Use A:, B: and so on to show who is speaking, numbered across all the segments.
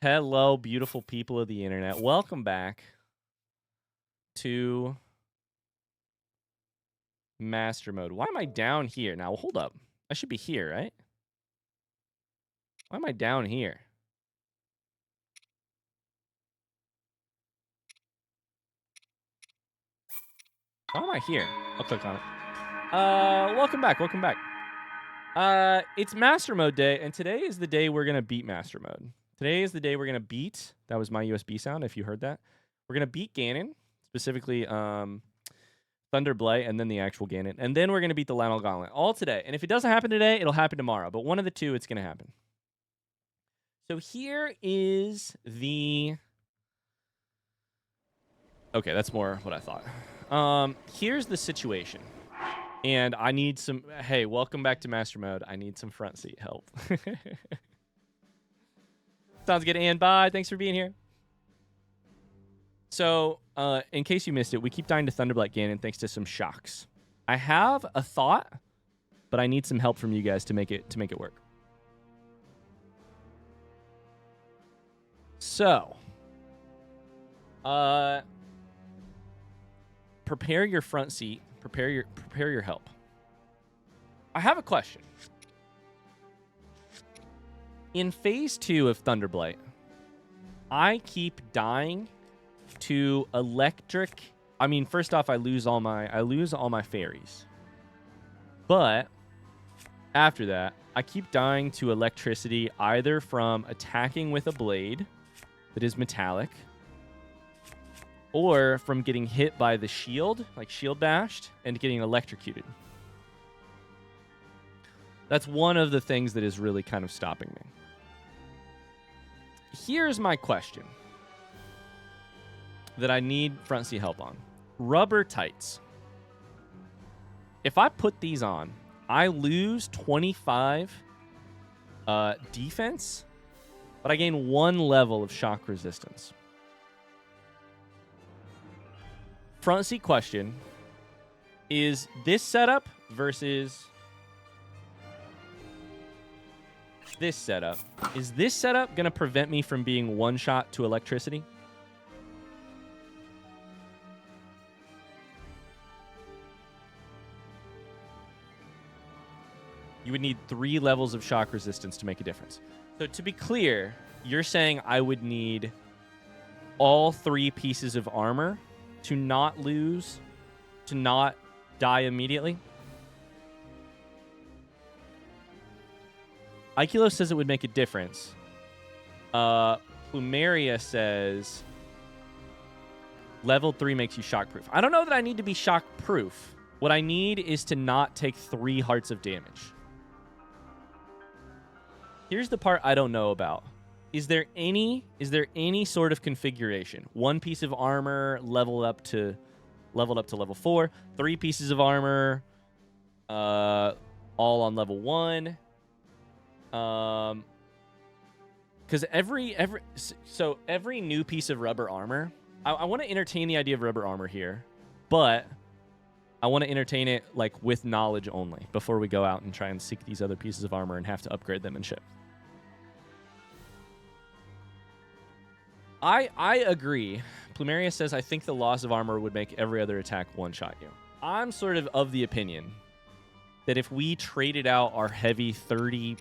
A: Hello, beautiful people of the internet. Welcome back to Master Mode. Why am I down here? Now, hold up. I should be here, right? Why am I down here? Why am I here? I'll click on it. Welcome back. Welcome back. It's Master Mode day, and today is the day we're going to beat Master Mode. Today is the day we're going to beat... That was my USB sound, if you heard that. We're going to beat Ganon, specifically Thunder Blight, and then the actual Ganon. And then we're going to beat the Lionel Gauntlet. All today. And if it doesn't happen today, it'll happen tomorrow. But one of the two, it's going to happen. So here is the... Okay, that's more what I thought. Here's the situation. And I need some... Hey, welcome back to Master Mode. I need some front seat help. Sounds good, and bye. Thanks for being here. So, in case you missed it, we keep dying to Thunderblight Ganon thanks to some shocks. I have a thought, but I need some help from you guys to make it work. So, prepare your front seat. Prepare your help. I have a question. In Phase 2 of Thunderblight, I keep dying to electric. I mean, first off, I lose all my fairies. But after that, I keep dying to electricity either from attacking with a blade that is metallic, or from getting hit by the shield, like shield bashed, and getting electrocuted. That's one of the things that is really kind of stopping me. Here's my question that I need front seat help on. Rubber tights. If I put these on, I lose 25 defense, but I gain 1 level of shock resistance. Front seat question is this setup versus this setup. Is this setup going to prevent me from being one shot to electricity? You would need 3 levels of shock resistance to make a difference. So to be clear, you're saying I would need all 3 pieces of armor to not lose, to not die immediately? Ikilo says it would make a difference. Plumeria says level 3 makes you shockproof. I don't know that I need to be shockproof. What I need is to not take 3 hearts of damage. Here's the part I don't know about. Is there any sort of configuration? 1 piece of armor leveled up to level 4, 3 pieces of armor all on level 1. Because every new piece of rubber armor, I want to entertain the idea of rubber armor here, but I want to entertain it like with knowledge only before we go out and try and seek these other pieces of armor and have to upgrade them and shit. I agree. Plumeria says, I think the loss of armor would make every other attack one-shot you. I'm sort of the opinion that if we traded out our heavy 30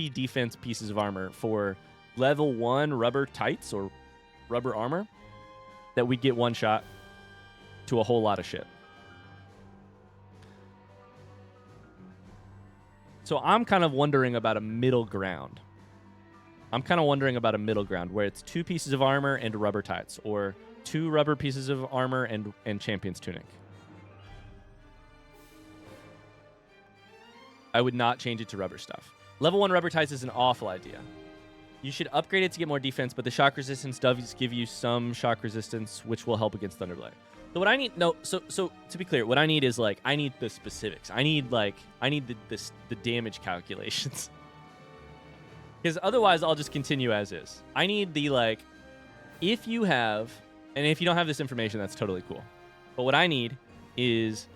A: defense pieces of armor for level 1 rubber tights or rubber armor, that we'd get one shot to a whole lot of shit. So I'm kind of wondering about a middle ground. Where it's 2 pieces of armor and rubber tights, or 2 rubber pieces of armor and champion's tunic. I would not change it to rubber stuff. Level 1 rubber tights is an awful idea. You should upgrade it to get more defense, but the shock resistance does give you some shock resistance, which will help against Thunderblight. So what I need, so to be clear, what I need is I need the specifics. I need the damage calculations. Because otherwise I'll just continue as is. I need the if you have, and if you don't have this information, that's totally cool. But what I need is,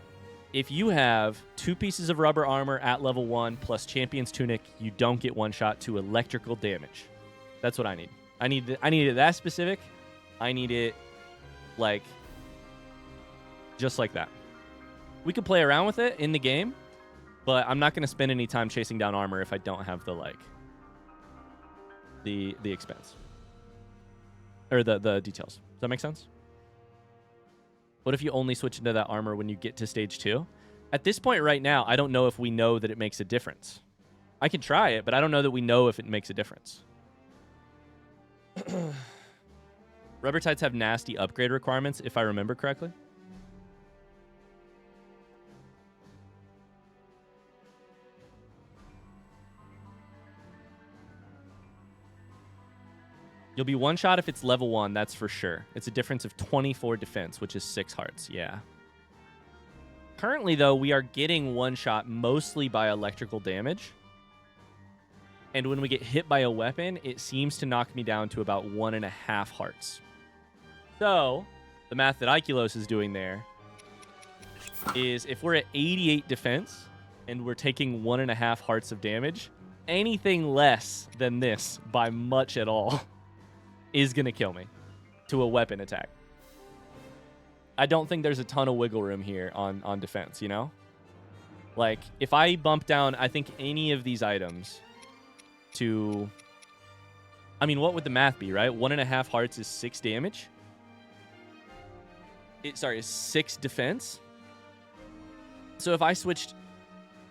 A: if you have 2 pieces of rubber armor at level 1 plus champion's tunic, you don't get one shot to electrical damage. That's what I need. I need it that specific. I need it like just like that. We could play around with it in the game, but I'm not going to spend any time chasing down armor if I don't have the like the expense or the details. Does that make sense? What if you only switch into that armor when you get to stage 2? At this point right now, I don't know if we know that it makes a difference. I can try it, but I don't know that we know if it makes a difference. Rubber tights have nasty upgrade requirements, if I remember correctly. You'll be one shot if it's level 1, that's for sure. It's a difference of 24 defense, which is 6 hearts, yeah. Currently, though, we are getting one shot mostly by electrical damage. And when we get hit by a weapon, it seems to knock me down to about 1.5 hearts. So, the math that Ikelos is doing there is if we're at 88 defense and we're taking 1.5 hearts of damage, anything less than this by much at all is going to kill me to a weapon attack. I don't think there's a ton of wiggle room here on defense, you know? Like, if I bump down, I think any of these items to... I mean, what would the math be, right? 1.5 hearts is 6 damage. Sorry, 6 defense. So if I switched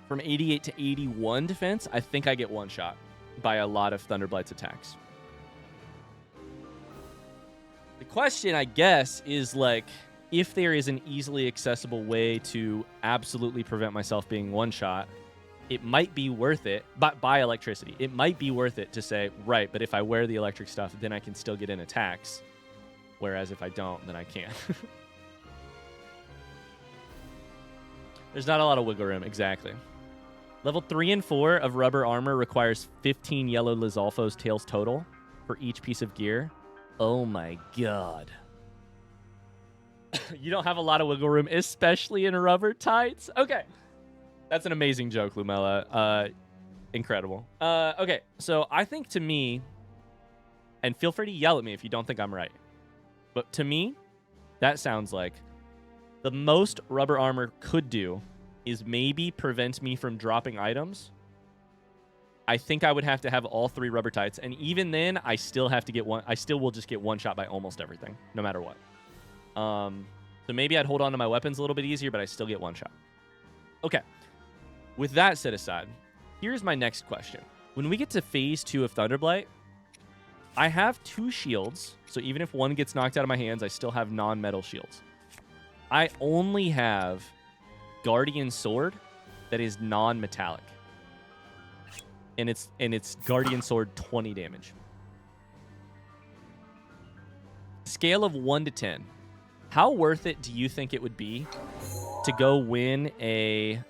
A: from 88 to 81 defense, I think I get one shot by a lot of Thunderblight's attacks. The question, I guess, is like, if there is an easily accessible way to absolutely prevent myself being one shot, it might be worth it, by electricity. It might be worth it to say, right, but if I wear the electric stuff, then I can still get in attacks. Whereas if I don't, then I can't. There's not a lot of wiggle room, exactly. Level 3 and 4 of rubber armor requires 15 yellow Lizalfo's tails total for each piece of gear. Oh my god. You don't have a lot of wiggle room, especially in rubber tights? Okay. That's an amazing joke, Lumella. Incredible. Okay, so I think to me, and feel free to yell at me if you don't think I'm right, but to me, that sounds like the most rubber armor could do is maybe prevent me from dropping items. I think I would have to have all 3 rubber tights, and even then, I still have to get one. I still will just get one shot by almost everything, no matter what. So maybe I'd hold on to my weapons a little bit easier, but I still get one shot. Okay. With that set aside, here's my next question. When we get to phase 2 of Thunderblight, I have 2 shields, so even if one gets knocked out of my hands, I still have non-metal shields. I only have Guardian Sword that is non-metallic. And it's Guardian Sword 20 damage. Scale of 1 to 10. How worth it do you think it would be to go win a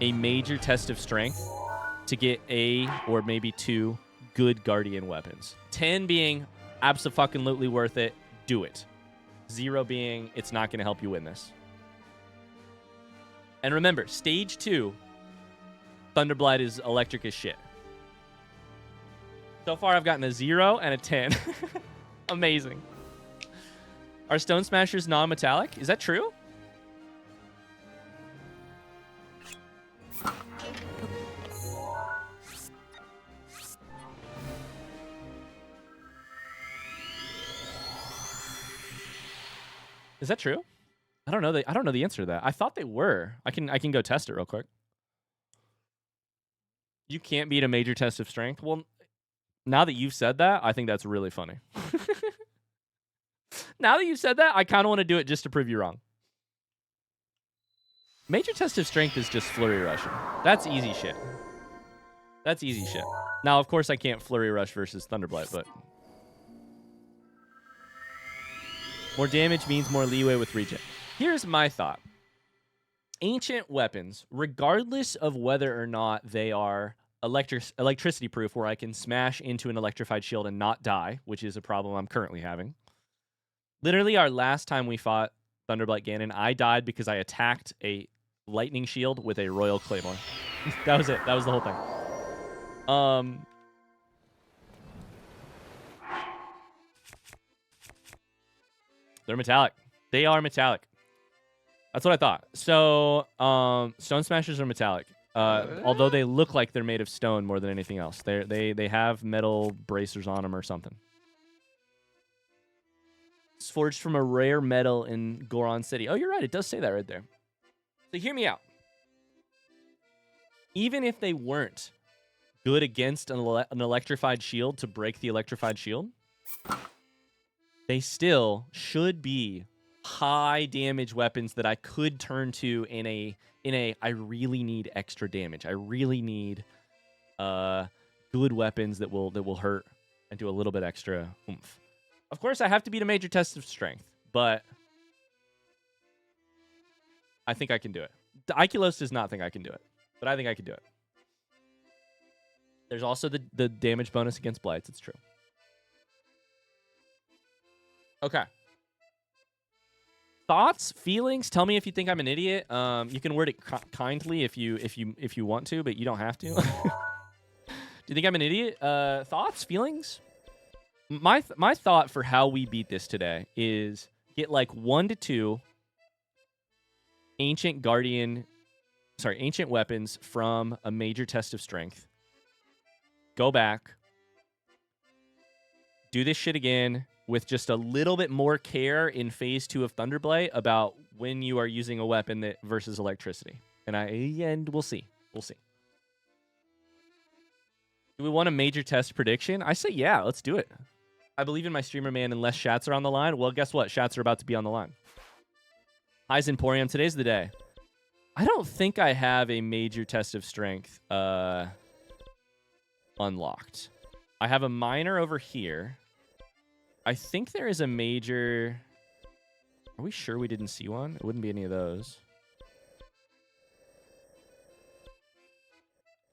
A: major test of strength to get a or maybe 2 good Guardian weapons? 10 being abso-fucking-lutely worth it, do it. 0 being it's not going to help you win this. And remember, stage 2, Thunderblight is electric as shit. So far, I've gotten a 0 and a 10. Amazing. Are Stone Smashers non-metallic? Is that true? Is that true? I don't know the answer to that. I thought they were. I can go test it real quick. You can't beat a major test of strength. Well, now that you've said that, I think that's really funny. Now that you've said that, I kind of want to do it just to prove you wrong. Major test of strength is just flurry rushing. That's easy shit. That's easy shit. Now, of course, I can't flurry rush versus Thunderblight, but more damage means more leeway with regen. Here's my thought. Ancient weapons, regardless of whether or not they are electricity proof, where I can smash into an electrified shield and not die, which is a problem I'm currently having. Literally, our last time we fought Thunderblight Ganon, I died because I attacked a lightning shield with a Royal Claymore. That was it. That was the whole thing. They're metallic. They are metallic. That's what I thought. So, Stone Smashers are metallic. Although they look like they're made of stone more than anything else. They have metal bracers on them or something. It's forged from a rare metal in Goron City. Oh, you're right. It does say that right there. So hear me out. Even if they weren't good against an electrified shield to break the electrified shield, they still should be high damage weapons that I could turn to in a I really need extra damage. I really need good weapons that will hurt and do a little bit extra oomph. Of course, I have to beat a major test of strength, but I think I can do it. The Ikelos does not think I can do it, but I think I can do it. There's also the damage bonus against blights. It's true. Okay. Thoughts, feelings? Tell me if you think I'm an idiot. You can word it kindly if you want to, but you don't have to. Do you think I'm an idiot? Thoughts, feelings? My thought for how we beat this today is get like 1 to 2 ancient weapons from a major test of strength. Go back. Do this shit again with just a little bit more care in phase 2 of Thunderblade about when you are using a weapon that versus electricity. And we'll see. We'll see. Do we want a major test prediction? I say yeah, let's do it. I believe in my streamer, man, unless Shats are on the line. Well, guess what? Shats are about to be on the line. Hi, Emporium. Today's the day. I don't think I have a major test of strength unlocked. I have a minor over here. I think there is a major... Are we sure we didn't see one? It wouldn't be any of those.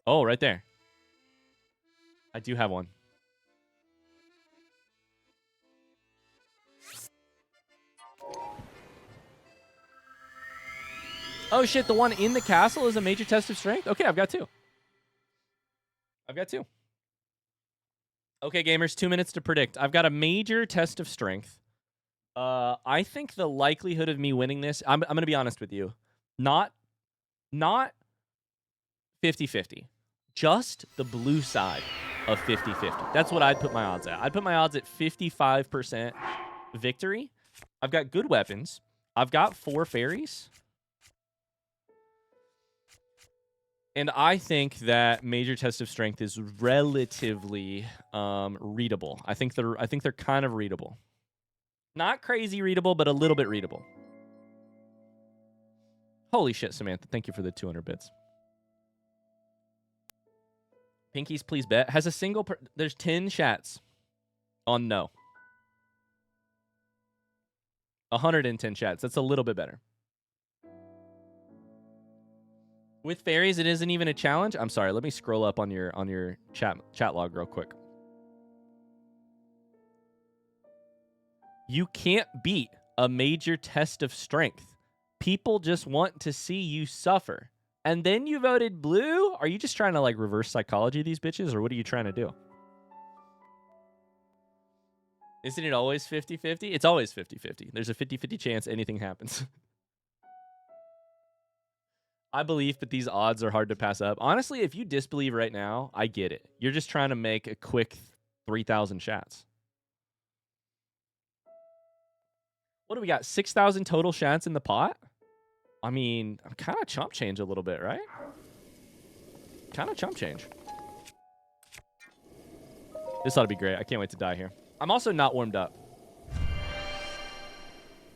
A: Oh, right there. I do have one. Oh, shit. The one in the castle is a major test of strength? Okay, I've got 2. Okay, gamers, 2 minutes to predict. I've got a major test of strength. I think the likelihood of me winning this, I'm going to be honest with you, not 50-50. Just the blue side of 50-50. That's what I'd put my odds at. I'd put my odds at 55% victory. I've got good weapons. I've got 4 fairies. And I think that major test of strength is relatively readable. I think they're kind of readable. Not crazy readable, but a little bit readable. Holy shit, Samantha. Thank you for the 200 bits. Pinkies, please bet. Has a single... There's 10 chats on no. 110 chats. That's a little bit better. With fairies, it isn't even a challenge. I'm sorry. Let me scroll up on your chat log real quick. You can't beat a major test of strength. People just want to see you suffer. And then you voted blue? Are you just trying to like reverse psychology these bitches, or what are you trying to do? Isn't it always 50-50? It's always 50-50. There's a 50-50 chance anything happens. I believe, but these odds are hard to pass up. Honestly, if you disbelieve right now, I get it. You're just trying to make a quick 3,000 shots. What do we got? 6,000 total shots in the pot? I mean, I'm kind of chump change a little bit, right? Kind of chump change. This ought to be great. I can't wait to die here. I'm also not warmed up.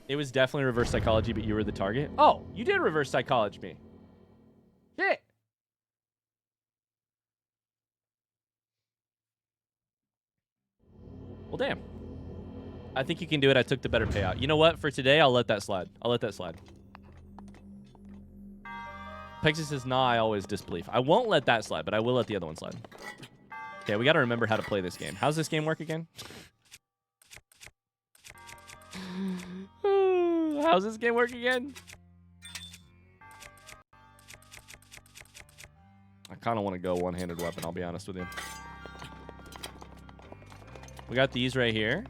A: It was definitely reverse psychology, but you were the target. Oh, you did reverse psychology me. Shit. Well, damn. I think you can do it. I took the better payout. You know what? For today, I'll let that slide. Pexy says, nah, I always disbelieve. I won't let that slide, but I will let the other one slide. Okay, we got to remember how to play this game. How's this game work again? How's this game work again? I kind of want to go one-handed weapon, I'll be honest with you. We got these right here.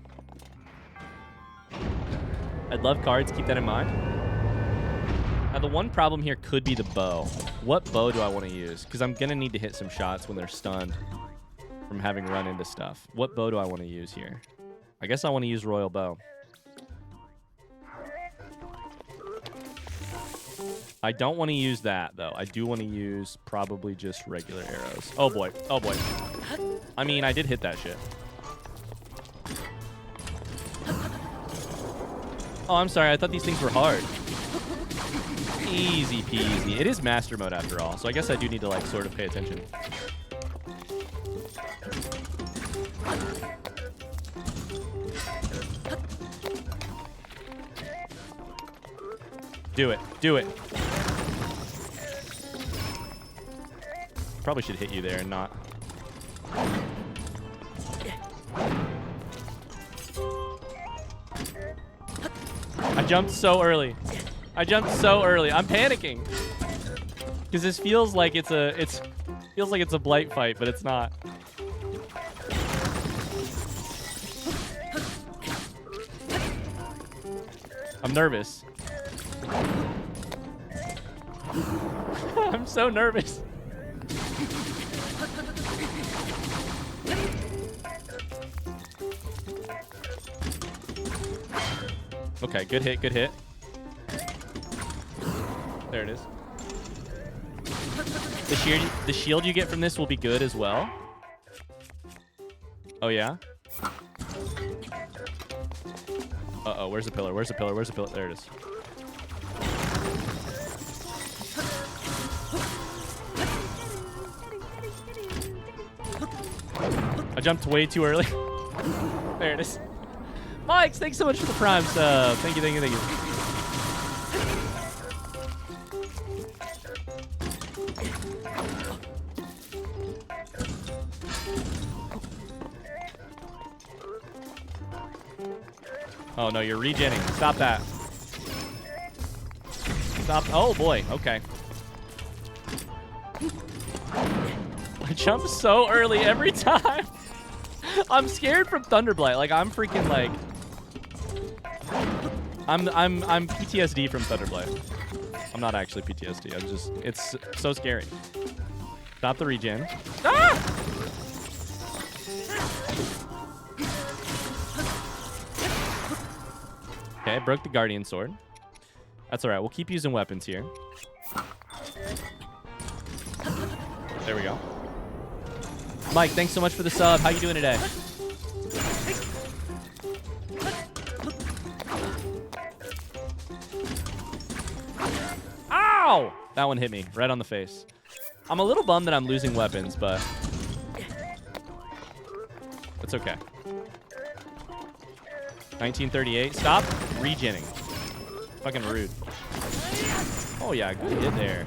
A: I'd love cards. Keep that in mind. Now, the one problem here could be the bow. What bow do I want to use? Because I'm going to need to hit some shots when they're stunned from having run into stuff. What bow do I want to use here? I guess I want to use Royal Bow. I don't want to use that, though. I do want to use probably just regular arrows. Oh, boy. Oh, boy. I mean, I did hit that shit. Oh, I'm sorry. I thought these things were hard. Easy peasy. It is master mode after all, so I guess I do need to, like, sort of pay attention. Do it. Do it. Probably should hit you there and not. I jumped so early. I jumped so early. I'm panicking. Because this feels like it's a blight fight, but it's not. I'm nervous. I'm so nervous. Okay, good hit, good hit. There it is. The shield you get from this will be good as well. Oh, yeah? Uh-oh, where's the pillar? Where's the pillar? Where's the pillar? There it is. I jumped way too early. There it is. Mike, thanks so much for the prime sub. Thank you, thank you, thank you. Oh, no, you're regenning. Stop that. Stop. Oh, boy. Okay. I jump so early every time. I'm scared from Thunderblight. Like, I'm freaking, like... I'm PTSD from Thunderblight. I'm not actually PTSD. I'm just... It's so scary. Stop the regen. Ah! Okay, I broke the Guardian Sword. That's all right. We'll keep using weapons here. There we go. Mike, thanks so much for the sub. How you doing today? Ow! That one hit me right on the face. I'm a little bummed that I'm losing weapons, but it's okay. 1938. Stop regenning. Fucking rude. Oh, yeah. Good hit there.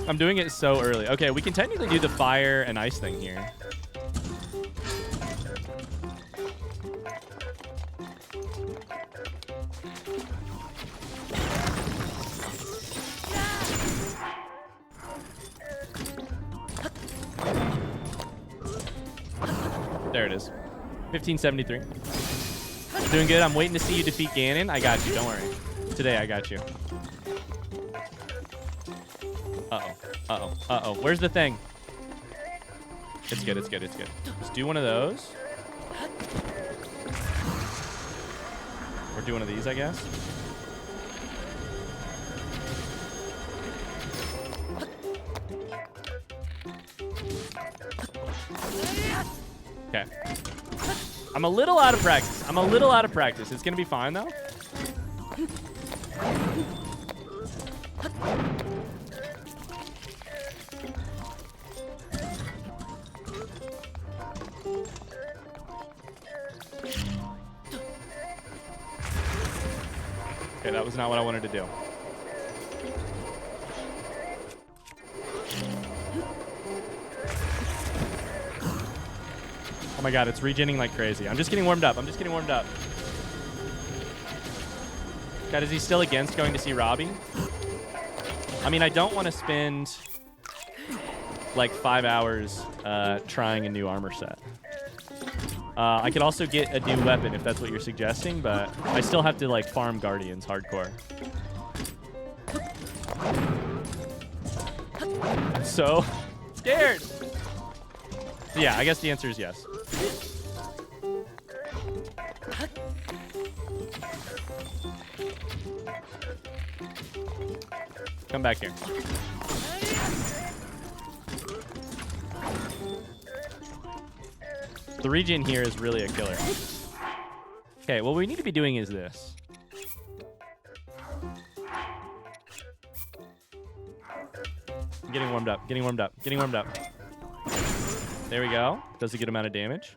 A: I'm doing it so early. Okay, we can technically do the fire and ice thing here. There it is. 1573. Doing good. I'm waiting to see you defeat Ganon. I got you. Don't worry. Today, I got you. Uh-oh. Uh-oh. Uh-oh. Where's the thing? It's good. It's good. It's good. Let's do one of those. Or do one of these, I guess. Okay. I'm a little out of practice. I'm a little out of practice. It's going to be fine, though. Okay, that was not what I wanted to do. Oh my god, it's regenning like crazy. I'm just getting warmed up. I'm just getting warmed up. God, is he still against going to see Robbie? I mean, I don't want to spend... like 5 hours trying a new armor set. I could also get a new weapon if that's what you're suggesting, but I still have to like farm Guardians hardcore. I'm so scared. Yeah, I guess the answer is yes. Come back here. The regen here is really a killer. Okay, what we need to be doing is this. I'm getting warmed up, getting warmed up, getting warmed up. There we go. Does a good amount of damage.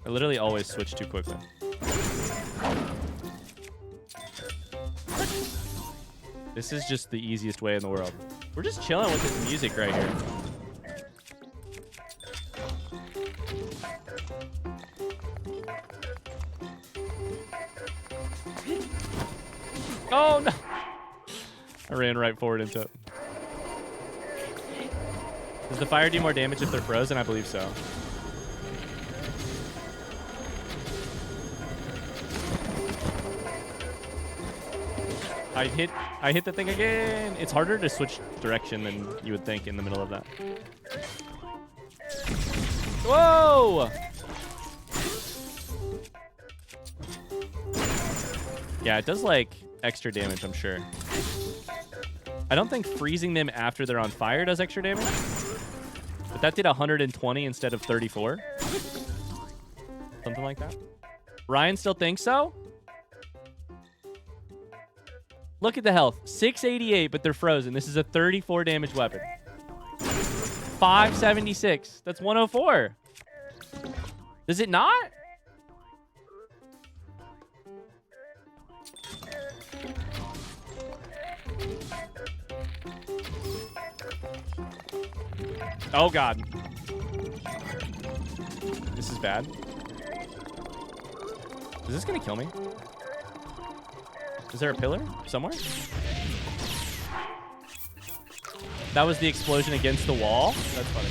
A: I literally always switch too quickly. This is just the easiest way in the world. We're just chilling with this music right here. Oh, no. I ran right forward into it. Does the fire do more damage if they're frozen? I believe so. I hit the thing again. It's harder to switch direction than you would think in the middle of that. Whoa! Yeah, it does like extra damage, I'm sure. I don't think freezing them after they're on fire does extra damage. But that did 120 instead of 34. Something like that. Ryan still thinks so? Look at the health. 688, but they're frozen. This is a 34 damage weapon. 576. That's 104. Does it not? Oh, God. This is bad. Is this going to kill me? Is there a pillar somewhere? That was the explosion against the wall? That's funny.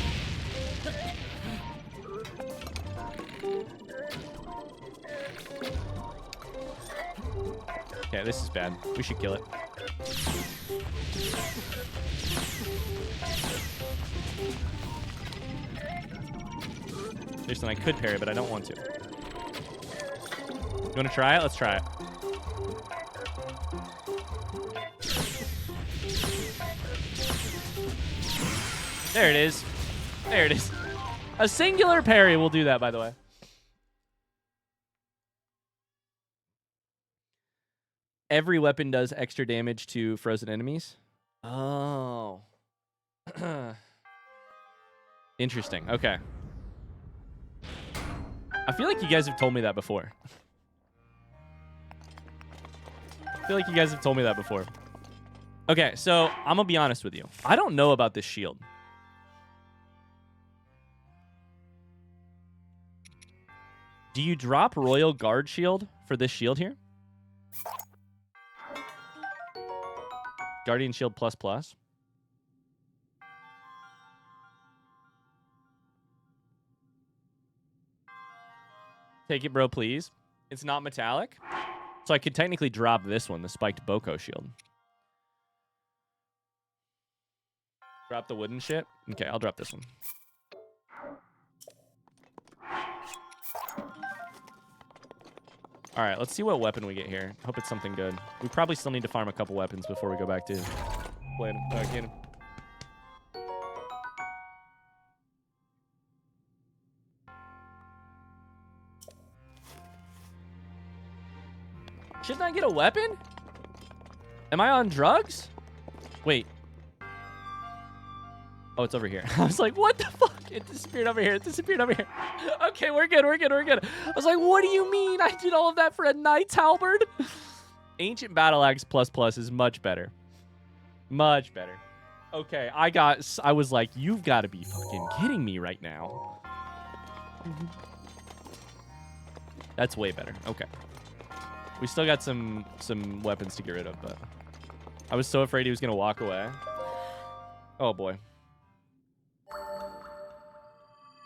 A: Okay, this is bad. We should kill it. There's something I could parry, but I don't want to. You want to try it? Let's try it. There it is. There it is. A singular parry will do that, by the way. Every weapon does extra damage to frozen enemies. Oh. Interesting. Okay. I feel like you guys have told me that before. I feel like you guys have told me that before. Okay, so I'm going to be honest with you. I don't know about this shield. Do you drop Royal Guard Shield for this shield here? Guardian Shield ++. Take it, bro, please. It's not metallic. So I could technically drop this one, the spiked Boko Shield. Drop the wooden shit? Okay, I'll drop this one. All right, let's see what weapon we get here. Hope it's something good. We probably still need to farm a couple weapons before we go back to playing again. Shouldn't I get a weapon? Am I on drugs? Wait. Oh, it's over here. I was like, what the fuck? It disappeared over here. It disappeared over here. Okay, we're good. We're good. We're good. I was like, what do you mean? I did all of that for a Knight's Halberd? Ancient Battle Axe ++ is much better. Much better. Okay, I was like, you've got to be fucking kidding me right now. That's way better. Okay. We still got some weapons to get rid of, but I was so afraid he was gonna walk away. Oh boy.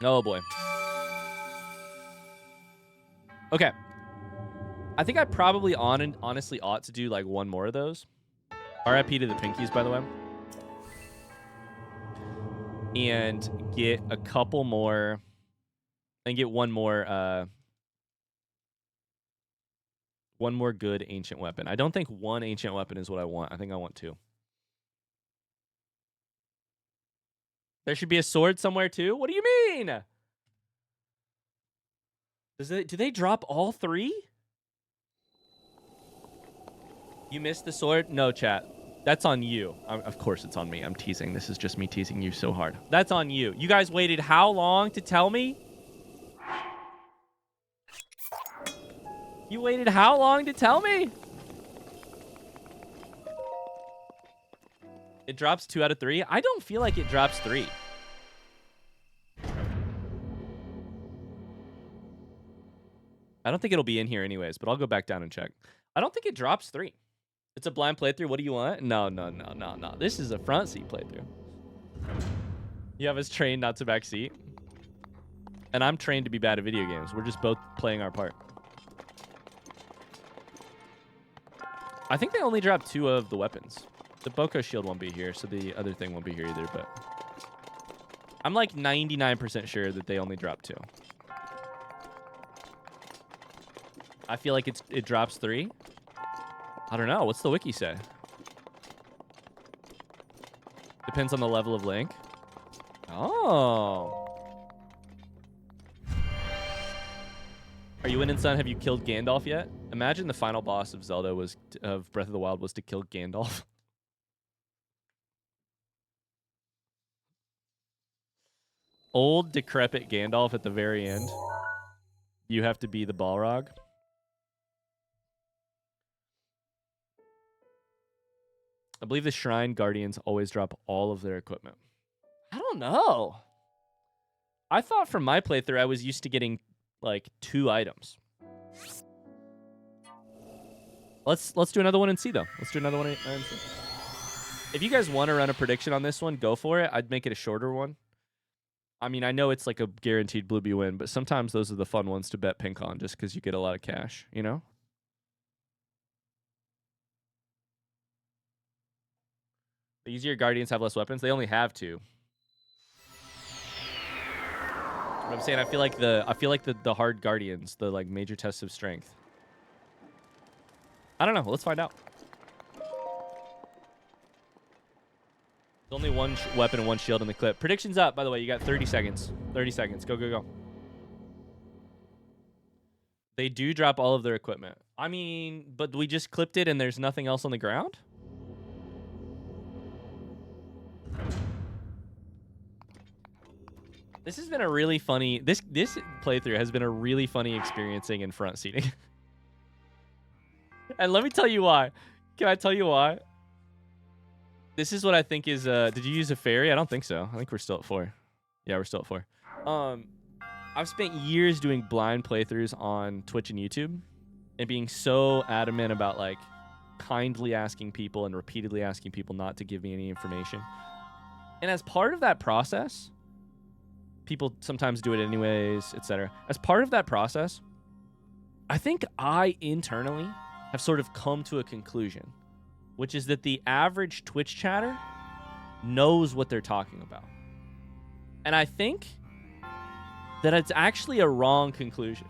A: Oh boy. Okay. I think I probably honestly ought to do like one more of those. RIP to the pinkies, by the way. And get a couple more. And get one more good ancient weapon. I don't think one ancient weapon is what I want. I think I want two. There should be a sword somewhere too? What do you mean? Do they drop all three? You missed the sword? No, chat. That's on you. Of course it's on me. I'm teasing. This is just me teasing you so hard. That's on you. You guys waited how long to tell me? You waited how long to tell me? It drops 2 out of 3. I don't feel like it drops 3. I don't think it'll be in here anyways, but I'll go back down and check. I don't think it drops 3. It's a blind playthrough. What do you want? No. This is a front seat playthrough. You have us trained not to back seat. And I'm trained to be bad at video games. We're just both playing our part. I think they only dropped 2 of the weapons. The Boko shield won't be here, so the other thing won't be here either, but I'm like 99% sure that they only dropped 2. I feel like it drops 3. I don't know. What's the wiki say? Depends on the level of Link. Oh. Are you in and son? Have you killed Gandalf yet? Imagine the final boss of Zelda of Breath of the Wild was to kill Gandalf. Old decrepit Gandalf at the very end. You have to be the Balrog. I believe the Shrine Guardians always drop all of their equipment. I don't know. I thought from my playthrough I was used to getting like 2 items. Let's do another one and see though. Let's do another one and see. If you guys want to run a prediction on this one, go for it. I'd make it a shorter one. I mean, I know it's like a guaranteed Blueby win, but sometimes those are the fun ones to bet pink on just because you get a lot of cash, you know? The easier Guardians have less weapons. They only have 2. What I'm saying, I feel like the hard Guardians, the like major tests of strength. I don't know. Let's find out. There's only 1 weapon and 1 shield in the clip. Prediction's up, by the way. You got 30 seconds. 30 seconds. Go, go, go. They do drop all of their equipment. I mean, but we just clipped it and there's nothing else on the ground? This has been a really funny... This playthrough has been a really funny experiencing in front seating. And let me tell you why. Can I tell you why? This is what I think is... did you use a fairy? I don't think so. I think we're still at 4. Yeah, we're still at 4. I've spent years doing blind playthroughs on Twitch and YouTube. And being so adamant about, like, kindly asking people and repeatedly asking people not to give me any information. And as part of that process... People sometimes do it anyways, etc. As part of that process, I think I internally have sort of come to a conclusion, which is that the average Twitch chatter knows what they're talking about. And I think that it's actually a wrong conclusion.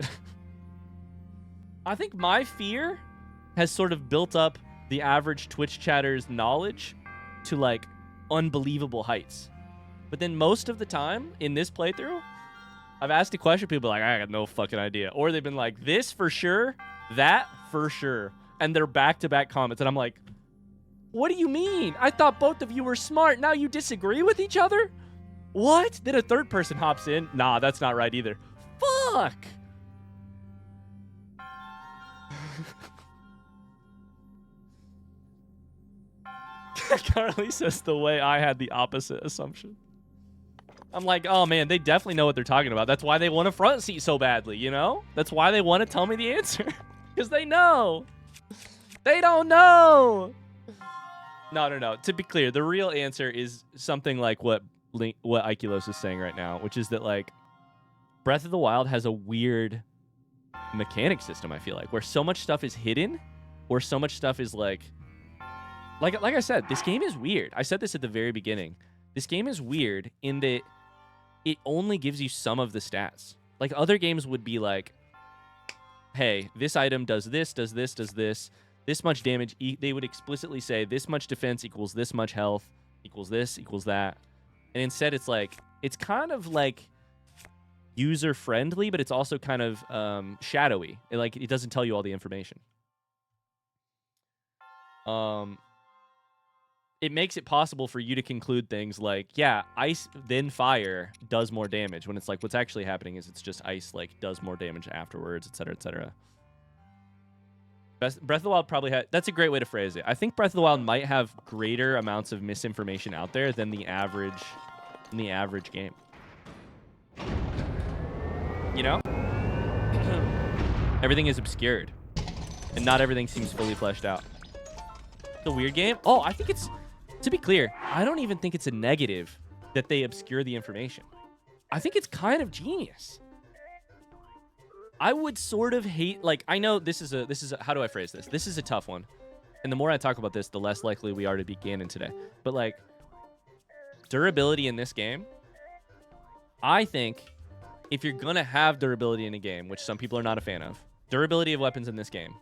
A: I think my fear has sort of built up the average Twitch chatter's knowledge to like unbelievable heights. But then most of the time in this playthrough, I've asked a question, people are like, I got no fucking idea. Or they've been like, this for sure, that for sure. And they're back-to-back comments. And I'm like, what do you mean? I thought both of you were smart. Now you disagree with each other? What? Then a third person hops in. Nah, that's not right either. Fuck! Carly says the way I had the opposite assumption. I'm like, oh man, they definitely know what they're talking about. That's why they want a front seat so badly, you know? That's why they want to tell me the answer. Because they know. They don't know. No. To be clear, the real answer is something like what Ikelos is saying right now, which is that like Breath of the Wild has a weird mechanic system, I feel like, where so much stuff is hidden or so much stuff is like I said, this game is weird. I said this at the very beginning. This game is weird in that it only gives you some of the stats. Like other games would be like, hey, this item does this, does this, does this, this much damage. They would explicitly say this much defense equals this much health, equals this, equals that. And instead it's like, it's kind of like user friendly, but it's also kind of shadowy. It doesn't tell you all the information. It makes it possible for you to conclude things like, yeah, ice then fire does more damage, when it's like what's actually happening is it's just ice like does more damage afterwards, etc., etc. Breath of the Wild probably had... That's a great way to phrase it. I think Breath of the Wild might have greater amounts of misinformation out there than the average game. You know? Everything is obscured. And not everything seems fully fleshed out. It's a weird game. Oh, I think it's... To be clear, I don't even think it's a negative that they obscure the information. I think it's kind of genius. I would sort of hate... Like, I know this is a... How do I phrase this? This is a tough one. And the more I talk about this, the less likely we are to be Ganon today. But, like, durability in this game, I think if you're going to have durability in a game, which some people are not a fan of, durability of weapons in this game,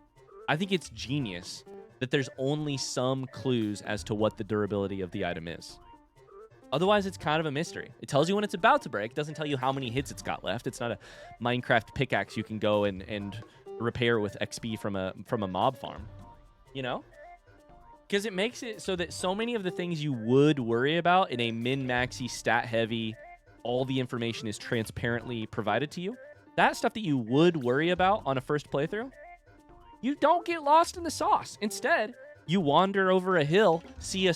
A: I think it's genius that there's only some clues as to what the durability of the item is. Otherwise, it's kind of a mystery. It tells you when it's about to break. It doesn't tell you how many hits it's got left. It's not a Minecraft pickaxe you can go and repair with XP from a mob farm. You know? Because it makes it so that so many of the things you would worry about in a min-maxy, stat-heavy, all the information is transparently provided to you, that stuff that you would worry about on a first playthrough, you don't get lost in the sauce. Instead, you wander over a hill, see a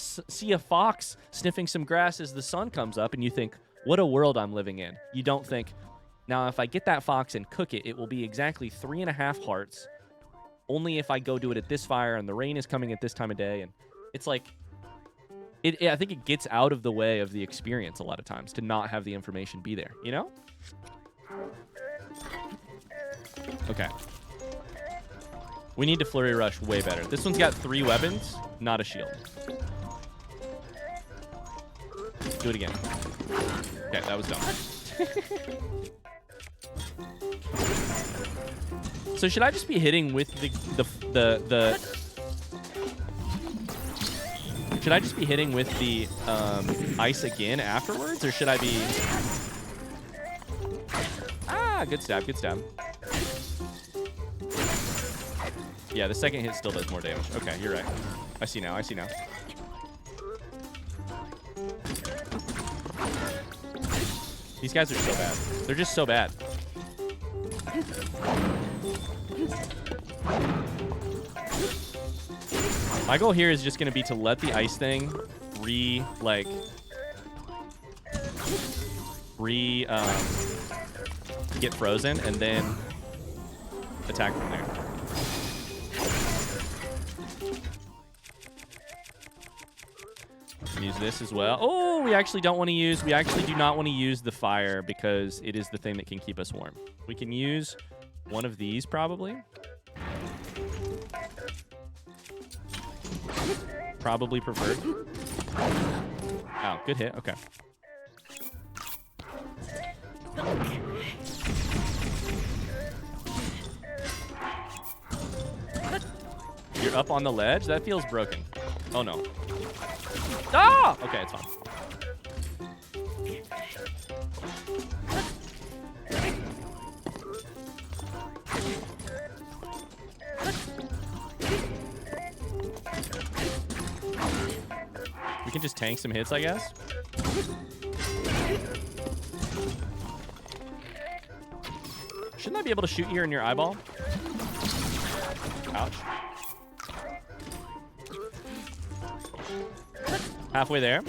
A: fox sniffing some grass as the sun comes up, and you think, what a world I'm living in. You don't think, now if I get that fox and cook it, it will be exactly 3.5 hearts, only if I go do it at this fire and the rain is coming at this time of day. And it's like, I think it gets out of the way of the experience a lot of times to not have the information be there, you know? Okay. We need to flurry rush way better. This one's got 3 weapons, not a shield. Do it again. Okay, that was dumb. So should I just be hitting with the should I just be hitting with the ice again afterwards, or should I be... Ah, good stab, good stab. Yeah, the second hit still does more damage. Okay, you're right. I see now, I see now. These guys are so bad. They're just so bad. My goal here is just going to be to let the ice thing get frozen and then attack from there. Use this as well. Oh, we actually do not want to use the fire because it is the thing that can keep us warm. We can use one of these probably. Probably preferred. Oh, good hit. Okay. You're up on the ledge? That feels broken. Oh, no. Ah! Okay, it's fine. We can just tank some hits, I guess. Shouldn't I be able to shoot you in your eyeball? Ouch. Halfway there.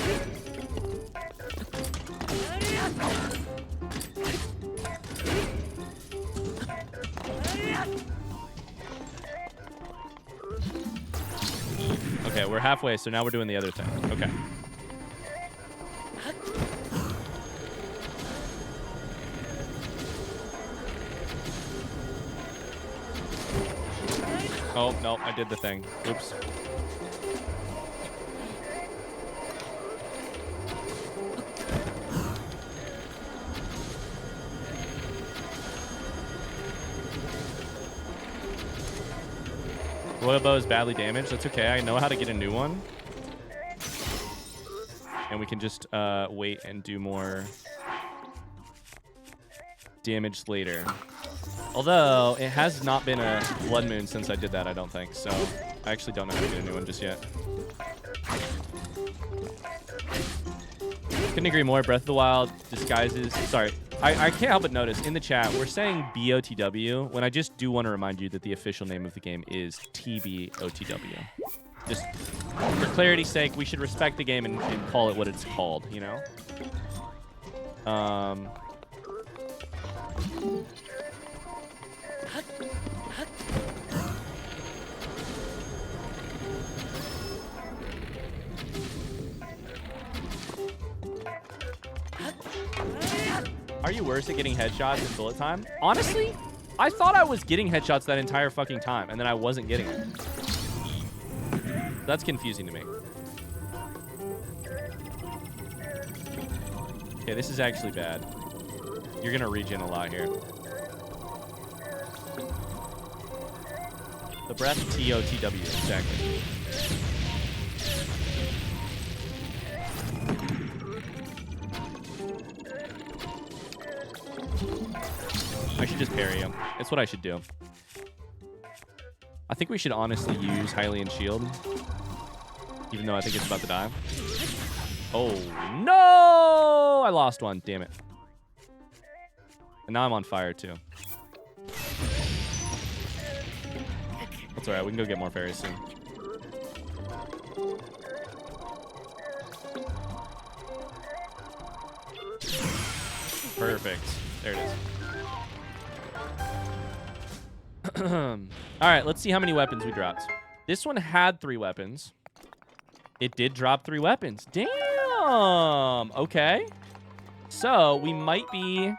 A: Okay, we're halfway, so now we're doing the other thing. Okay. Oh, no, I did the thing. Oops. Royal bow is badly damaged. That's okay. I know how to get a new one. And we can just wait and do more damage later. Although, it has not been a blood moon since I did that, I don't think. So, I actually don't know how to get a new one just yet. Couldn't agree more. Breath of the Wild disguises... Sorry. I can't help but notice, in the chat, we're saying BOTW, when I just do want to remind you that the official name of the game is TBOTW. Just for clarity's sake, we should respect the game and call it what it's called, you know? Are you worse at getting headshots than bullet time? Honestly, I thought I was getting headshots that entire fucking time, and then I wasn't getting it. That's confusing to me. Okay, this is actually bad. You're gonna regen a lot here. The breath TOTW, exactly. I should just parry him. That's what I should do. I think we should honestly use Hylian Shield. Even though I think it's about to die. Oh, no! I lost one. Damn it. And now I'm on fire, too. That's alright. We can go get more fairies soon. Perfect. There it is. Alright, let's see how many weapons we dropped. This one had 3 weapons. It did drop 3 weapons. Damn! Okay. So, we might be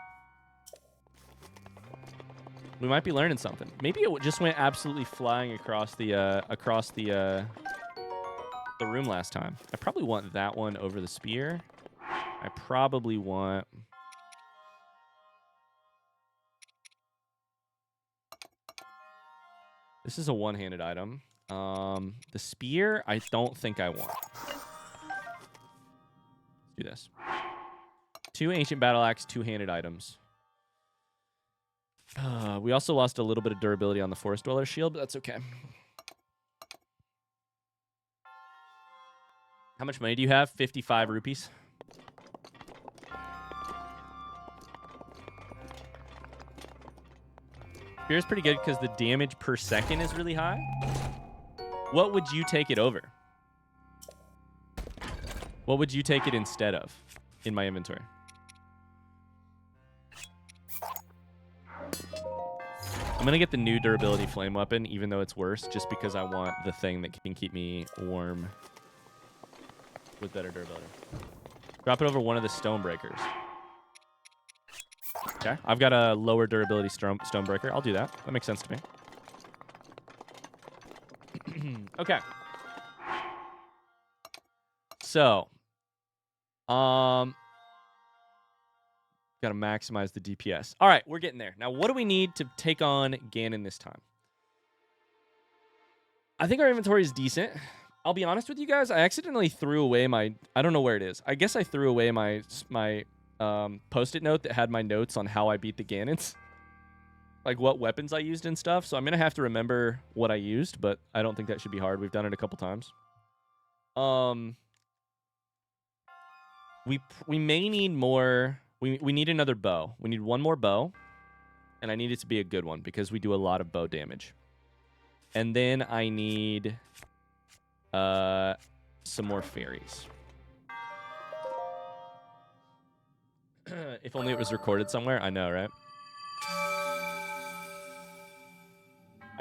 A: learning something. Maybe it just went absolutely flying across the room last time. I probably want that one over the spear. I probably want... This is a one-handed item. The spear, I don't think I want. Let's do this. 2 ancient battle axe, 2-handed items. We also lost a little bit of durability on the forest dweller shield, but that's okay. How much money do you have? 55 rupees. Spear is pretty good because the damage per second is really high. What would you take it over? What would you take it instead of in my inventory? I'm going to get the new durability flame weapon, even though it's worse, just because I want the thing that can keep me warm with better durability. Drop it over one of the stone breakers. Okay, I've got a lower durability stone breaker. I'll do that. That makes sense to me. Okay. So, gotta maximize the DPS. All right, we're getting there. Now, what do we need to take on Ganon this time? I think our inventory is decent. I'll be honest with you guys. I accidentally threw away my... I don't know where it is. I guess I threw away my post-it note that had my notes on how I beat the Ganons. Like what weapons I used and stuff. So I'm going to have to remember what I used, but I don't think that should be hard. We've done it a couple times. We may need more... We need another bow. We need one more bow. And I need it to be a good one because we do a lot of bow damage. And then I need some more fairies. If only it was recorded somewhere. I know, right?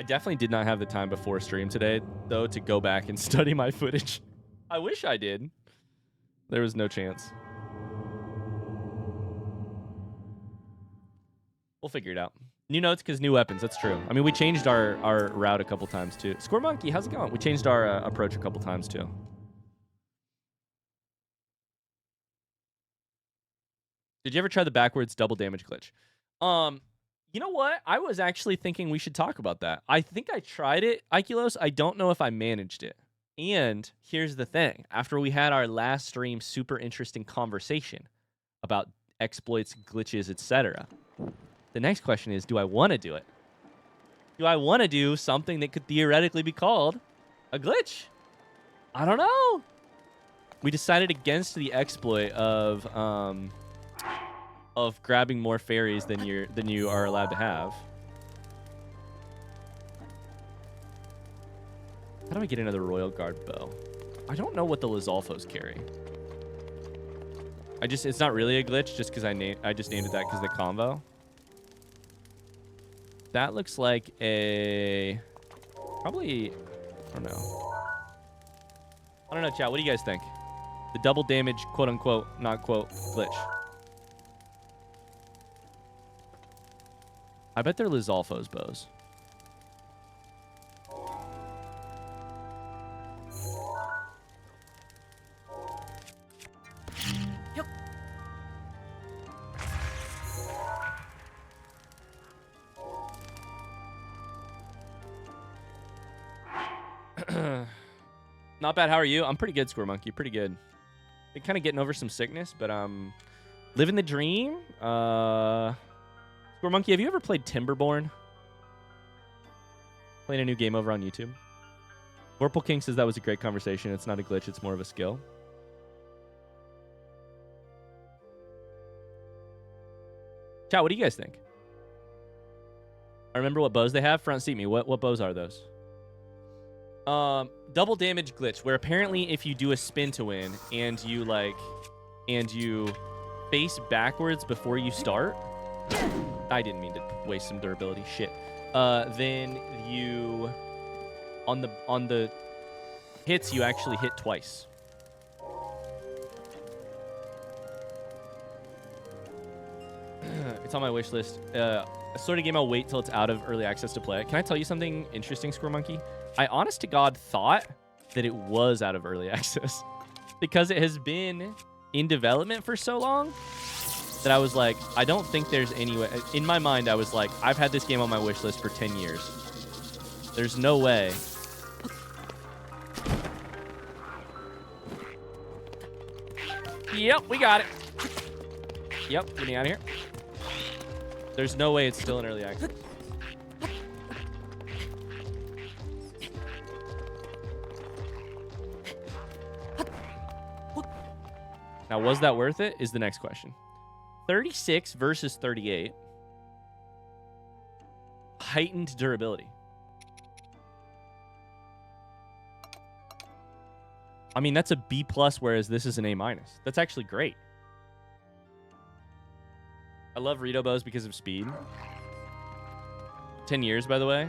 A: I definitely did not have the time before stream today, though, to go back and study my footage. I wish I did. There was no chance. We'll figure it out. New notes because new weapons. That's true. I mean, we changed our route a couple times, too. Score Monkey, how's it going? We changed our approach a couple times, too. Did you ever try the backwards double damage glitch? You know what? I was actually thinking we should talk about that. I think I tried it, Ikelos. I don't know if I managed it. And here's the thing. After we had our last stream super interesting conversation about exploits, glitches, etc., the next question is, do I want to do it? Do I want to do something that could theoretically be called a glitch? I don't know. We decided against the exploit of grabbing more fairies than you are allowed to have. How do I get into the Royal Guard bow? I don't know what the Lizalfos carry. It's not really a glitch just because I just named it that because of the combo. That looks like probably, I don't know. I don't know, chat. What do you guys think? The double damage, quote unquote, not quote, glitch. I bet they're Lizalfo's bows.
B: Yep.
A: Not bad. How are you? I'm pretty good, Score Monkey. Pretty good. Been kind of getting over some sickness, but living the dream. Score Monkey, have you ever played Timberborn? Playing a new game over on YouTube. Vorpal King says that was a great conversation. It's not a glitch. It's more of a skill. Chat, what do you guys think? I remember what bows they have. Front seat me. What bows are those? Double damage glitch, where apparently if you do a spin to win and you face backwards before you start. I didn't mean to waste some durability. Shit. Then you on the hits you actually hit twice. It's on my wish list. A sort of game I'll wait till it's out of early access to play. Can I tell you something interesting, Squirrel Monkey? I honest to God thought that it was out of early access because it has been in development for so long that I was like, I don't think there's any way. In my mind, I was like, I've had this game on my wish list for 10 years. There's no way. Yep, we got it. Yep, get me out of here. There's no way it's still in early access. Now, was that worth it? Is the next question. 36 versus 38. Heightened durability. I mean, that's a B+, whereas this is an A-. That's actually great. I love Rito bows because of speed. 10 years, by the way.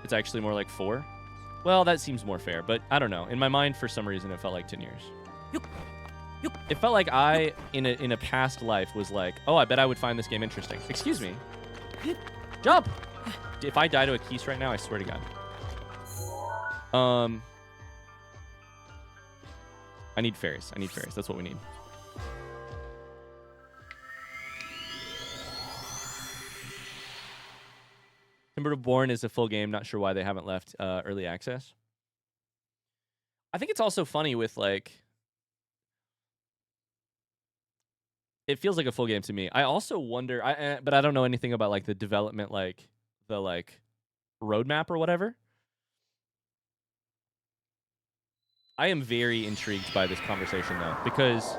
A: It's actually more like 4. Well, that seems more fair, but I don't know. In my mind, for some reason, it felt like 10 years. It felt like I, in a past life, was like, oh, I bet I would find this game interesting. Excuse me. Jump! If I die to a Keese right now, I swear to God. I need fairies. I need fairies. That's what we need. Timberborn is a full game. Not sure why they haven't left early access. I think it's also funny with, like... It feels like a full game to me. I also wonder, but I don't know anything about like the development, like the roadmap or whatever. I am very intrigued by this conversation though, because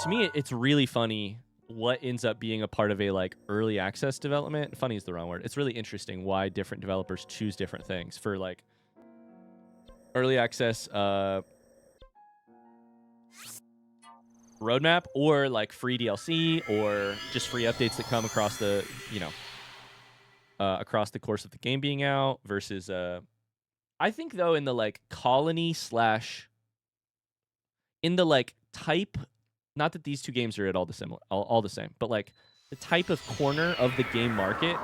A: to me it's really funny what ends up being a part of a like early access development. Funny is the wrong word. It's really interesting why different developers choose different things for like early access roadmap or like free DLC or just free updates that come across the, across the course of the game being out versus I think though in the like colony slash in the like type, not that these two games are at all the similar, all the same, but like the type of corner of the game market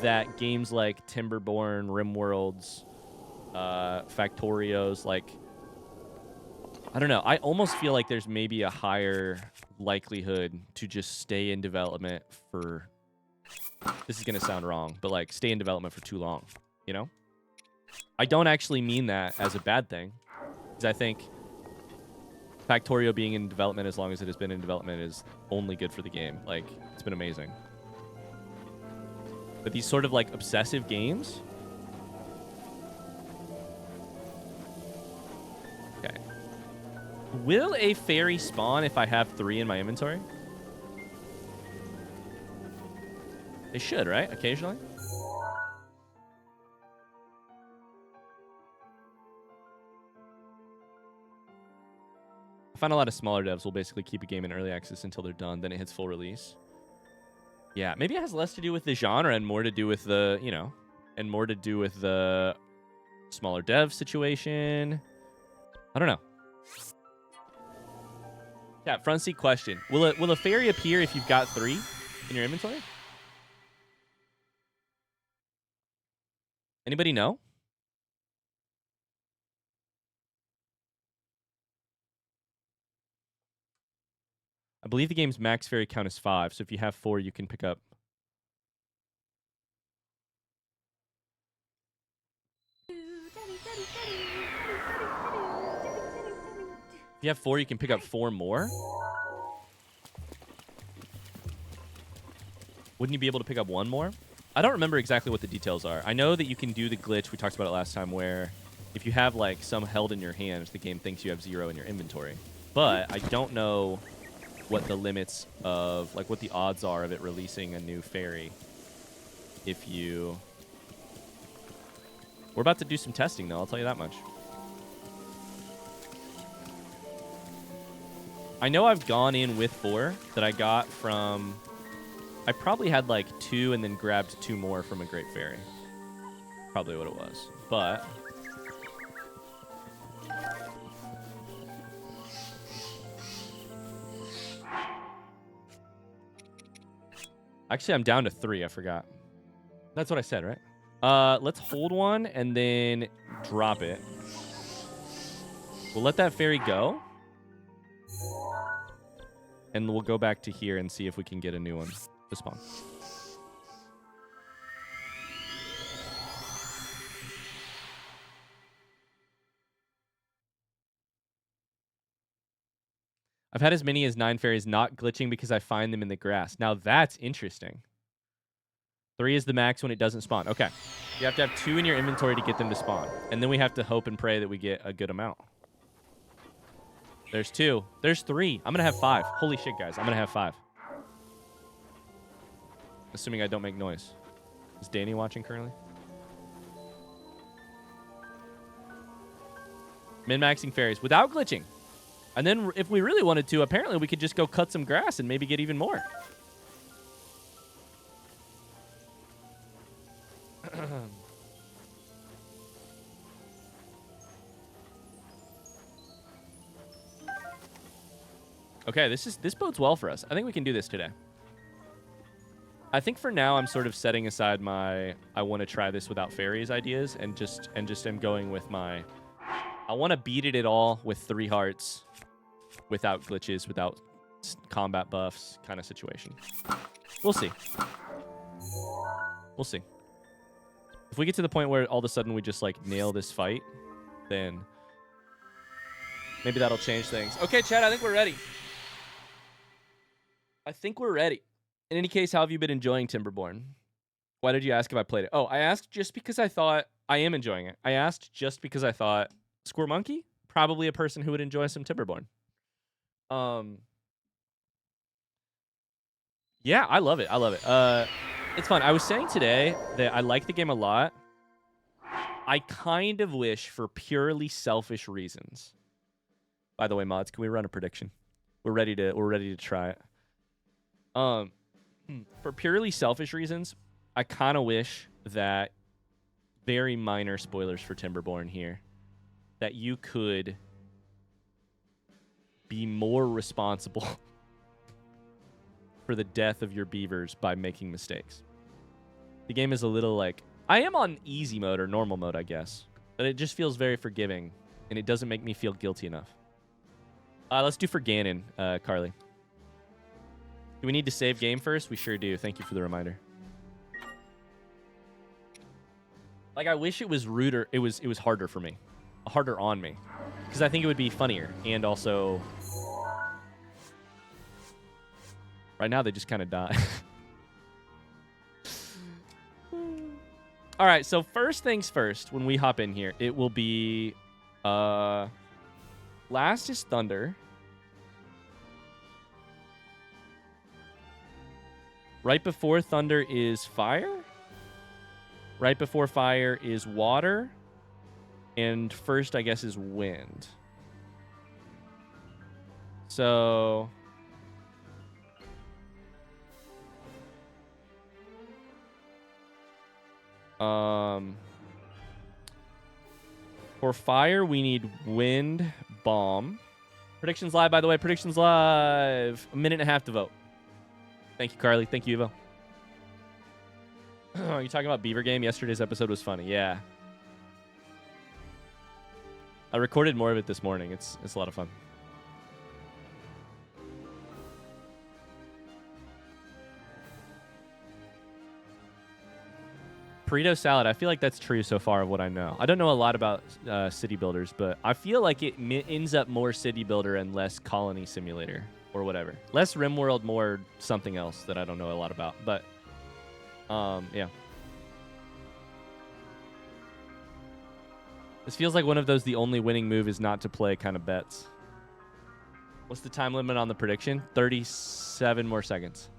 A: that games like Timberborn, RimWorlds, Factorios, like I don't know. I almost feel like there's maybe a higher likelihood to just stay in development for. This is gonna sound wrong, but like stay in development for too long. You know, I don't actually mean that as a bad thing, because I think Factorio being in development as long as it has been in development is only good for the game. Like, it's been amazing. But these sort of like obsessive games. Okay. Will a fairy spawn if I have 3 in my inventory? They should, right? Occasionally. I find a lot of smaller devs will basically keep a game in early access until they're done, then it hits full release. Yeah, maybe it has less to do with the genre and more to do with the, you know, and more to do with the smaller dev situation. I don't know. Yeah, front seat question. Will a fairy appear if you've got 3 in your inventory? Anybody know? I believe the game's max fairy count is 5, so if you have 4, you can pick up. If you have 4, you can pick up 4 more. Wouldn't you be able to pick up 1 more? I don't remember exactly what the details are. I know that you can do the glitch, we talked about it last time, where if you have like some held in your hands, the game thinks you have 0 in your inventory. But I don't know what the limits of, like what the odds are of it releasing a new fairy if you... We're about to do some testing though, I'll tell you that much. I know I've gone in with 4 that I got from... I probably had like 2 and then grabbed 2 more from a Great Fairy. Probably what it was. But... Actually, I'm down to 3. I forgot. That's what I said, right? Let's hold 1 and then drop it. We'll let that fairy go. And we'll go back to here and see if we can get a new one to spawn. I've had as many as 9 fairies not glitching because I find them in the grass. Now that's interesting. 3 is the max when it doesn't spawn. Okay. You have to have 2 in your inventory to get them to spawn. And then we have to hope and pray that we get a good amount. There's 2. There's 3. I'm going to have 5. Holy shit, guys. I'm going to have 5. Assuming I don't make noise. Is Danny watching currently? Min-maxing fairies without glitching. And then if we really wanted to, apparently we could just go cut some grass and maybe get even more. Okay, this bodes well for us. I think we can do this today. I think for now I'm sort of setting aside my I want to try this without fairies ideas and just am going with my I want to beat it at all with 3 hearts without glitches, without combat buffs kind of situation. We'll see. We'll see. If we get to the point where all of a sudden we just like nail this fight, then maybe that'll change things. Okay, Chad, I think we're ready. I think we're ready. In any case, how have you been enjoying Timberborn? Why did you ask if I played it? Oh, I asked just because I thought I am enjoying it. I asked just because I thought Squirrel Monkey, probably a person who would enjoy some Timberborn. Yeah, I love it. I love it. It's fun. I was saying today that I like the game a lot. I kind of wish for purely selfish reasons. By the way, mods, can we run a prediction? We're ready to try it. For purely selfish reasons, I kind of wish that, very minor spoilers for Timberborn here, that you could be more responsible for the death of your beavers by making mistakes. The game is a little like, I am on easy mode or normal mode, I guess, but it just feels very forgiving, and it doesn't make me feel guilty enough. Let's do for Ganon, Carly. Do we need to save game first? We sure do. Thank you for the reminder. Like, I wish it was ruder. It was harder for me, harder on me, because I think it would be funnier. And also, right now they just kind of die. All right. So first things first. When we hop in here, it will be last is thunder. Right before thunder is fire. Right before fire is water. And first, I guess, is wind. So for fire, we need wind, bomb. Predictions live, by the way. Predictions live. A minute and a half to vote. Thank you, Carly. Thank you, Evo. Are you talking about Beaver Game? Yesterday's episode was funny. Yeah. I recorded more of it this morning. It's a lot of fun. Burrito salad. I feel like that's true so far of what I know. I don't know a lot about city builders, but I feel like it ends up more city builder and less colony simulator or whatever. Less RimWorld, more something else that I don't know a lot about. But yeah. This feels like one of those the only winning move is not to play kind of bets. What's the time limit on the prediction? 37 more seconds.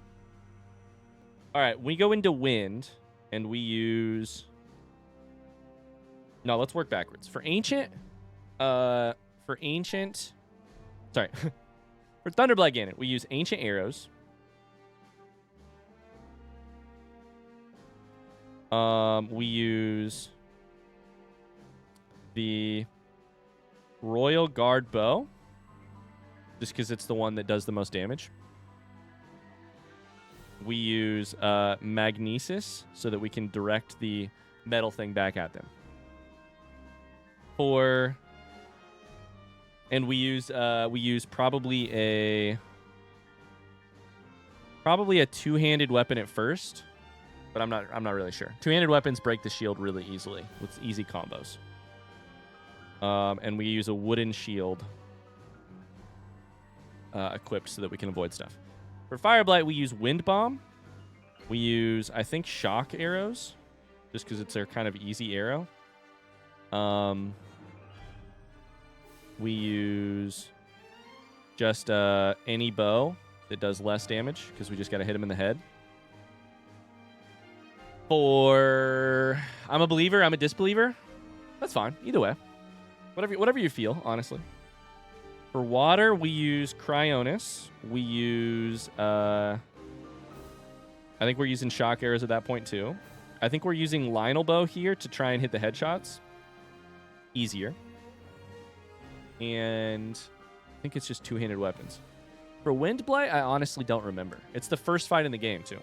A: All right, we go into wind. And we use... No, let's work backwards. For ancient... Sorry. For Thunderblight Ganon, we use ancient arrows. We use... the Royal Guard Bow. Just because it's the one that does the most damage. We use magnesis so that we can direct the metal thing back at them. And we use probably a two-handed weapon at first, but I'm not really sure. Two-handed weapons break the shield really easily with easy combos. And we use a wooden shield equipped so that we can avoid stuff. For Fireblight, we use Wind Bomb. We use, I think, Shock Arrows, just because it's their kind of easy arrow. We use just any bow that does less damage, because we just got to hit him in the head. For I'm a believer, I'm a disbeliever. That's fine. Either way. Whatever you feel, honestly. For water, we use Cryonis. We use... I think we're using shock arrows at that point, too. I think we're using Lionel Bow here to try and hit the headshots. Easier. And I think it's just two-handed weapons. For Windblight, I honestly don't remember. It's the first fight in the game, too.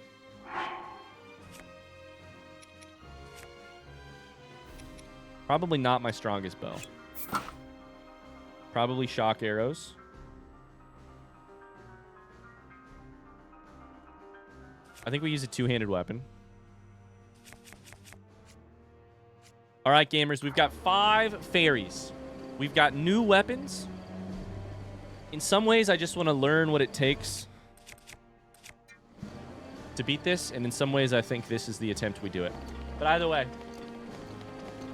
A: Probably not my strongest bow. Probably shock arrows. I think we use a two-handed weapon. All right, gamers, we've got 5 fairies. We've got new weapons. In some ways, I just want to learn what it takes to beat this, and in some ways, I think this is the attempt we do it. But either way,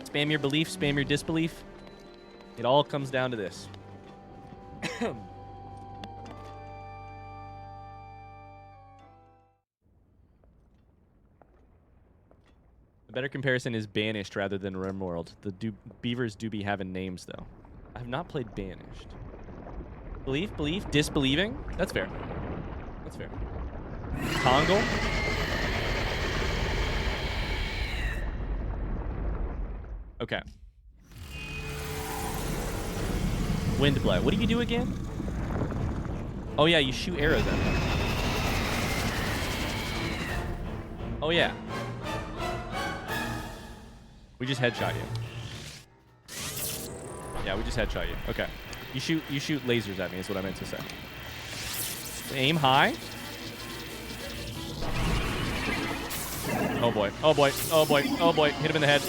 A: spam your belief, spam your disbelief. It all comes down to this. A better comparison is Banished rather than RimWorld. The beavers do be having names, though. I have not played Banished. Belief, disbelieving. That's fair. That's fair. Tongle. Okay. Wind Blade. What do you do again? Oh, yeah, you shoot arrows at them. Oh, yeah. We just headshot you. Yeah, we just headshot you. Okay. You shoot lasers at me is what I meant to say. Aim high. Oh, boy. Oh, boy. Oh, boy. Oh, boy. Hit him in the head.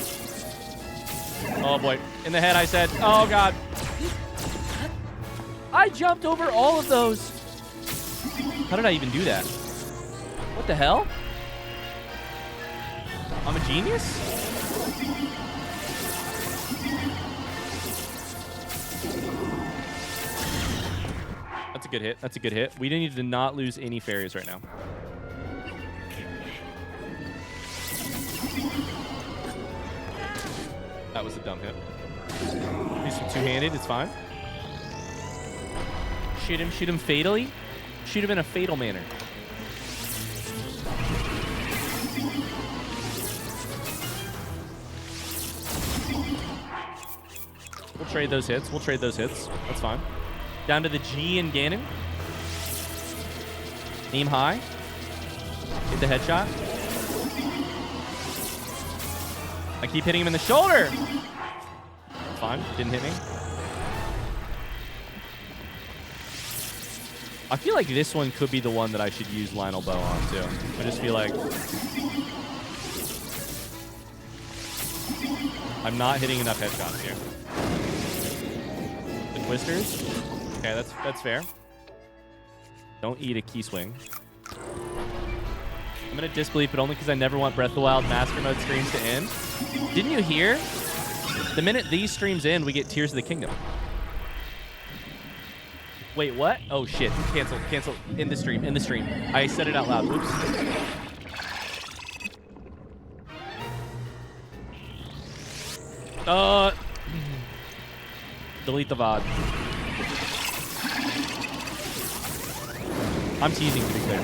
A: Oh, boy. In the head, I said. Oh, God. I jumped over all of those. How did I even do that? What the hell? I'm a genius? That's a good hit. That's a good hit. We need to not lose any fairies right now. That was a dumb hit. Do some two-handed. It's fine. Shoot him fatally. Shoot him in a fatal manner. We'll trade those hits. We'll trade those hits. That's fine. Down to the G and Ganon. Aim high. Hit the headshot. I keep hitting him in the shoulder. Fine. Didn't hit me. I feel like this one could be the one that I should use Lionel Bow on, too. I just feel like I'm not hitting enough headshots here. The Twisters. Okay, that's fair. Don't eat a key swing. I'm going to disbelief, but only because I never want Breath of the Wild Master Mode streams to end. Didn't you hear? The minute these streams end, we get Tears of the Kingdom. Wait, what? Oh, shit. Cancel. Cancel. In the stream. In the stream. I said it out loud. Oops. Delete the VOD. I'm teasing, to be clear.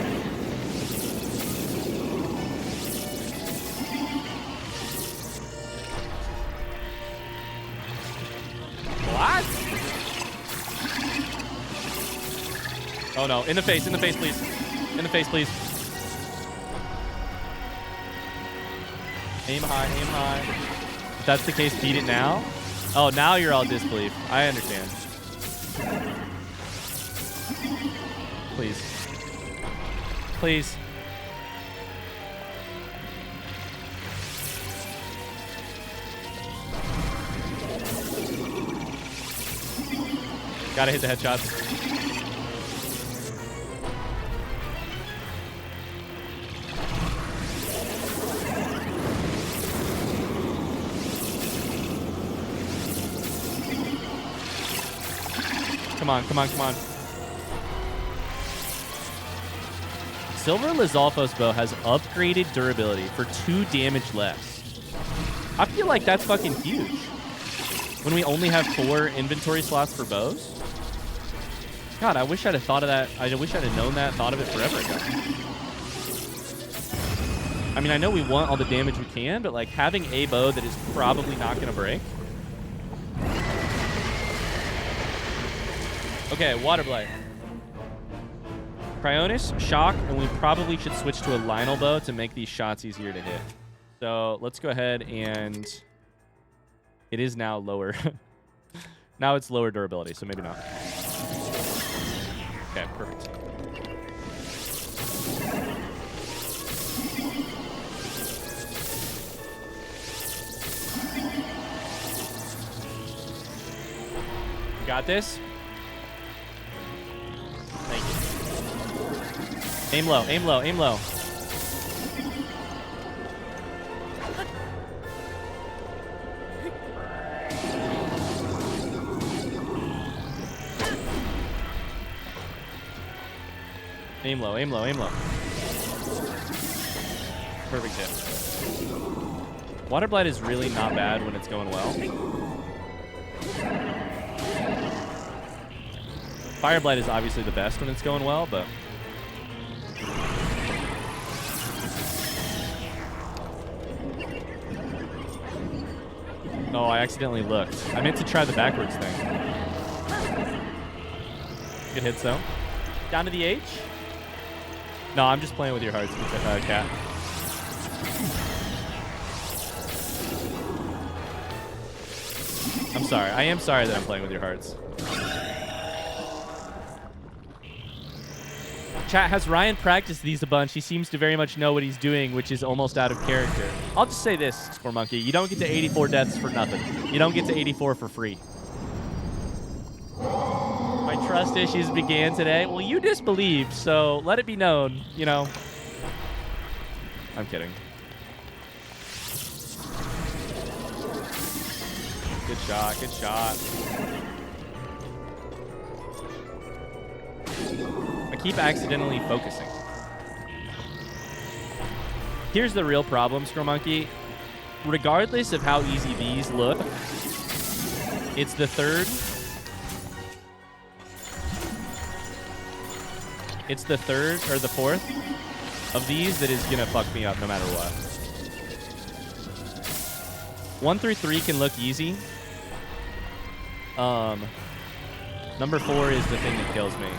A: What? Oh, no. In the face, please. In the face, please. Aim high, aim high. If that's the case, beat it now. Oh, now you're all disbelief. I understand. Please. Please. Gotta hit the headshots. Come on, come on, come on. Silver Lizalfos bow has upgraded durability for 2 damage less. I feel like that's fucking huge. When we only have 4 inventory slots for bows. God, I wish I'd have thought of that. I wish I'd have known that, thought of it forever ago. I mean, I know we want all the damage we can, but like having a bow that is probably not going to break. Okay, Water Blight. Cryonis, Shock, and we probably should switch to a Lionel Bow to make these shots easier to hit. So let's go ahead and... It is now lower. Now it's lower durability, so maybe not. Okay, perfect. Got this? Thank you. Aim low, aim low, aim low. Aim low, aim low, aim low. Perfect hit. Water Blight is really not bad when it's going well. Fire Blight is obviously the best when it's going well, but... Oh, I accidentally looked. I meant to try the backwards thing. Good hits, though. Down to the H. No, I'm just playing with your hearts, Cat. I'm sorry. I am sorry that I'm playing with your hearts. Chat, has Ryan practiced these a bunch? He seems to very much know what he's doing, which is almost out of character. I'll just say this, Score Monkey. You don't get to 84 deaths for nothing. You don't get to 84 for free. My trust issues began today. Well, you disbelieved, so let it be known, you know. I'm kidding. Good shot, good shot. I keep accidentally focusing. Here's the real problem, Scroll Monkey. Regardless of how easy these look, it's the third. It's the third or the fourth of these that is gonna fuck me up no matter what. 1 through 3 can look easy. Number 4 is the thing that kills me.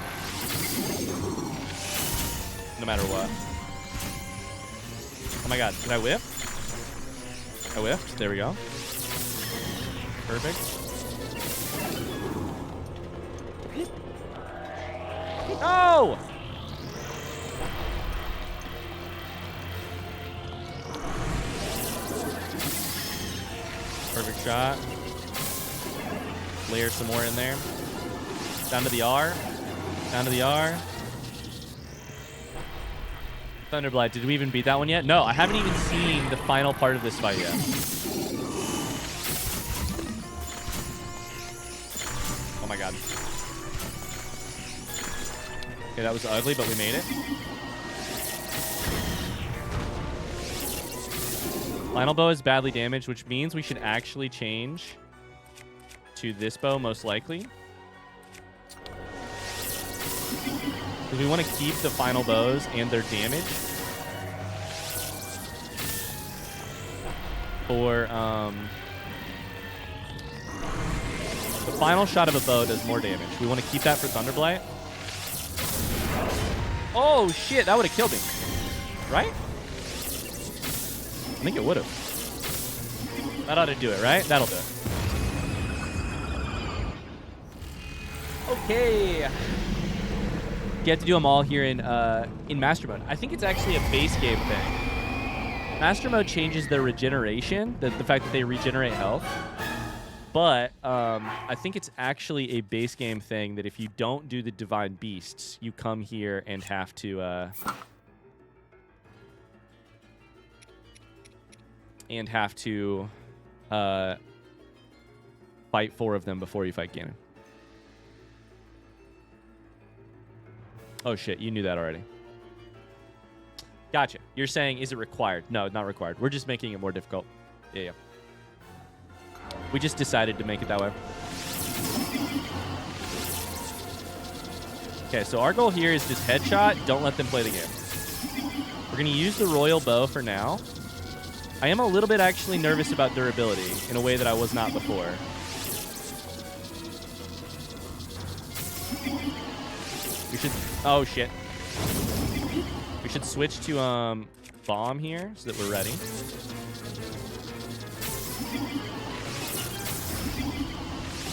A: No matter what. Oh my god, did I whiff? I whiffed. There we go. Perfect. No! Perfect shot. Layer some more in there. Down to the R. Down to the R. Thunderblight. Did we even beat that one yet? No, I haven't even seen the final part of this fight yet. Oh my god. Okay, that was ugly, but we made it. Final bow is badly damaged, which means we should actually change to this bow, most likely. Because we want to keep the final bows and their damage for the final shot of a bow does more damage. We want to keep that for Thunderblight. Oh shit, that would have killed me, right? I think it would have. That ought to do it, right? That'll do it. Okay. You have to do them all here in Master Mode. I think it's actually a base game thing. Master Mode changes their regeneration, the fact that they regenerate health. But I think it's actually a base game thing that if you don't do the Divine Beasts, you come here and have to... fight 4 of them before you fight Ganon. Oh shit, you knew that already. Gotcha. You're saying, is it required? No, not required. We're just making it more difficult. Yeah. We just decided to make it that way. Okay, so our goal here is just headshot. Don't let them play the game. We're going to use the Royal Bow for now. I am a little bit actually nervous about durability in a way that I was not before. We should... Oh, shit. We should switch to bomb here so that we're ready.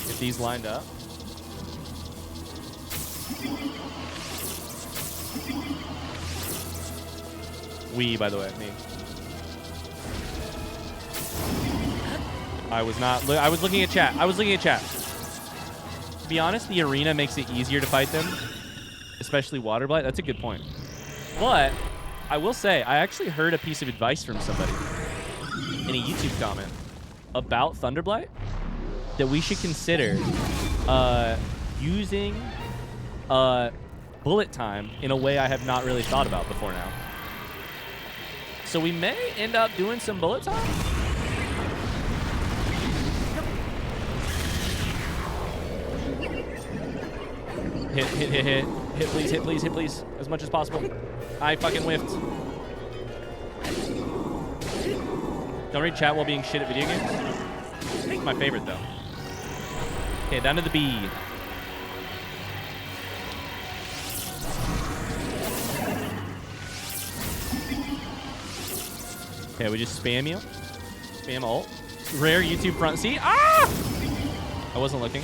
A: Get these lined up. We, by the way, me. I was not... I was looking at chat. I was looking at chat. To be honest, the arena makes it easier to fight them. Especially Water Blight. That's a good point. But I will say, I actually heard a piece of advice from somebody in a YouTube comment about Thunderblight that we should consider using bullet time in a way I have not really thought about before now. So we may end up doing some bullet time. Hit. Hit, please, hit, please, hit, please. As much as possible. I fucking whiffed. Don't read chat while being shit at video games. My favorite, though. Okay, down to the B. Okay, we just spam you. Spam ult. Rare YouTube front seat. Ah! I wasn't looking.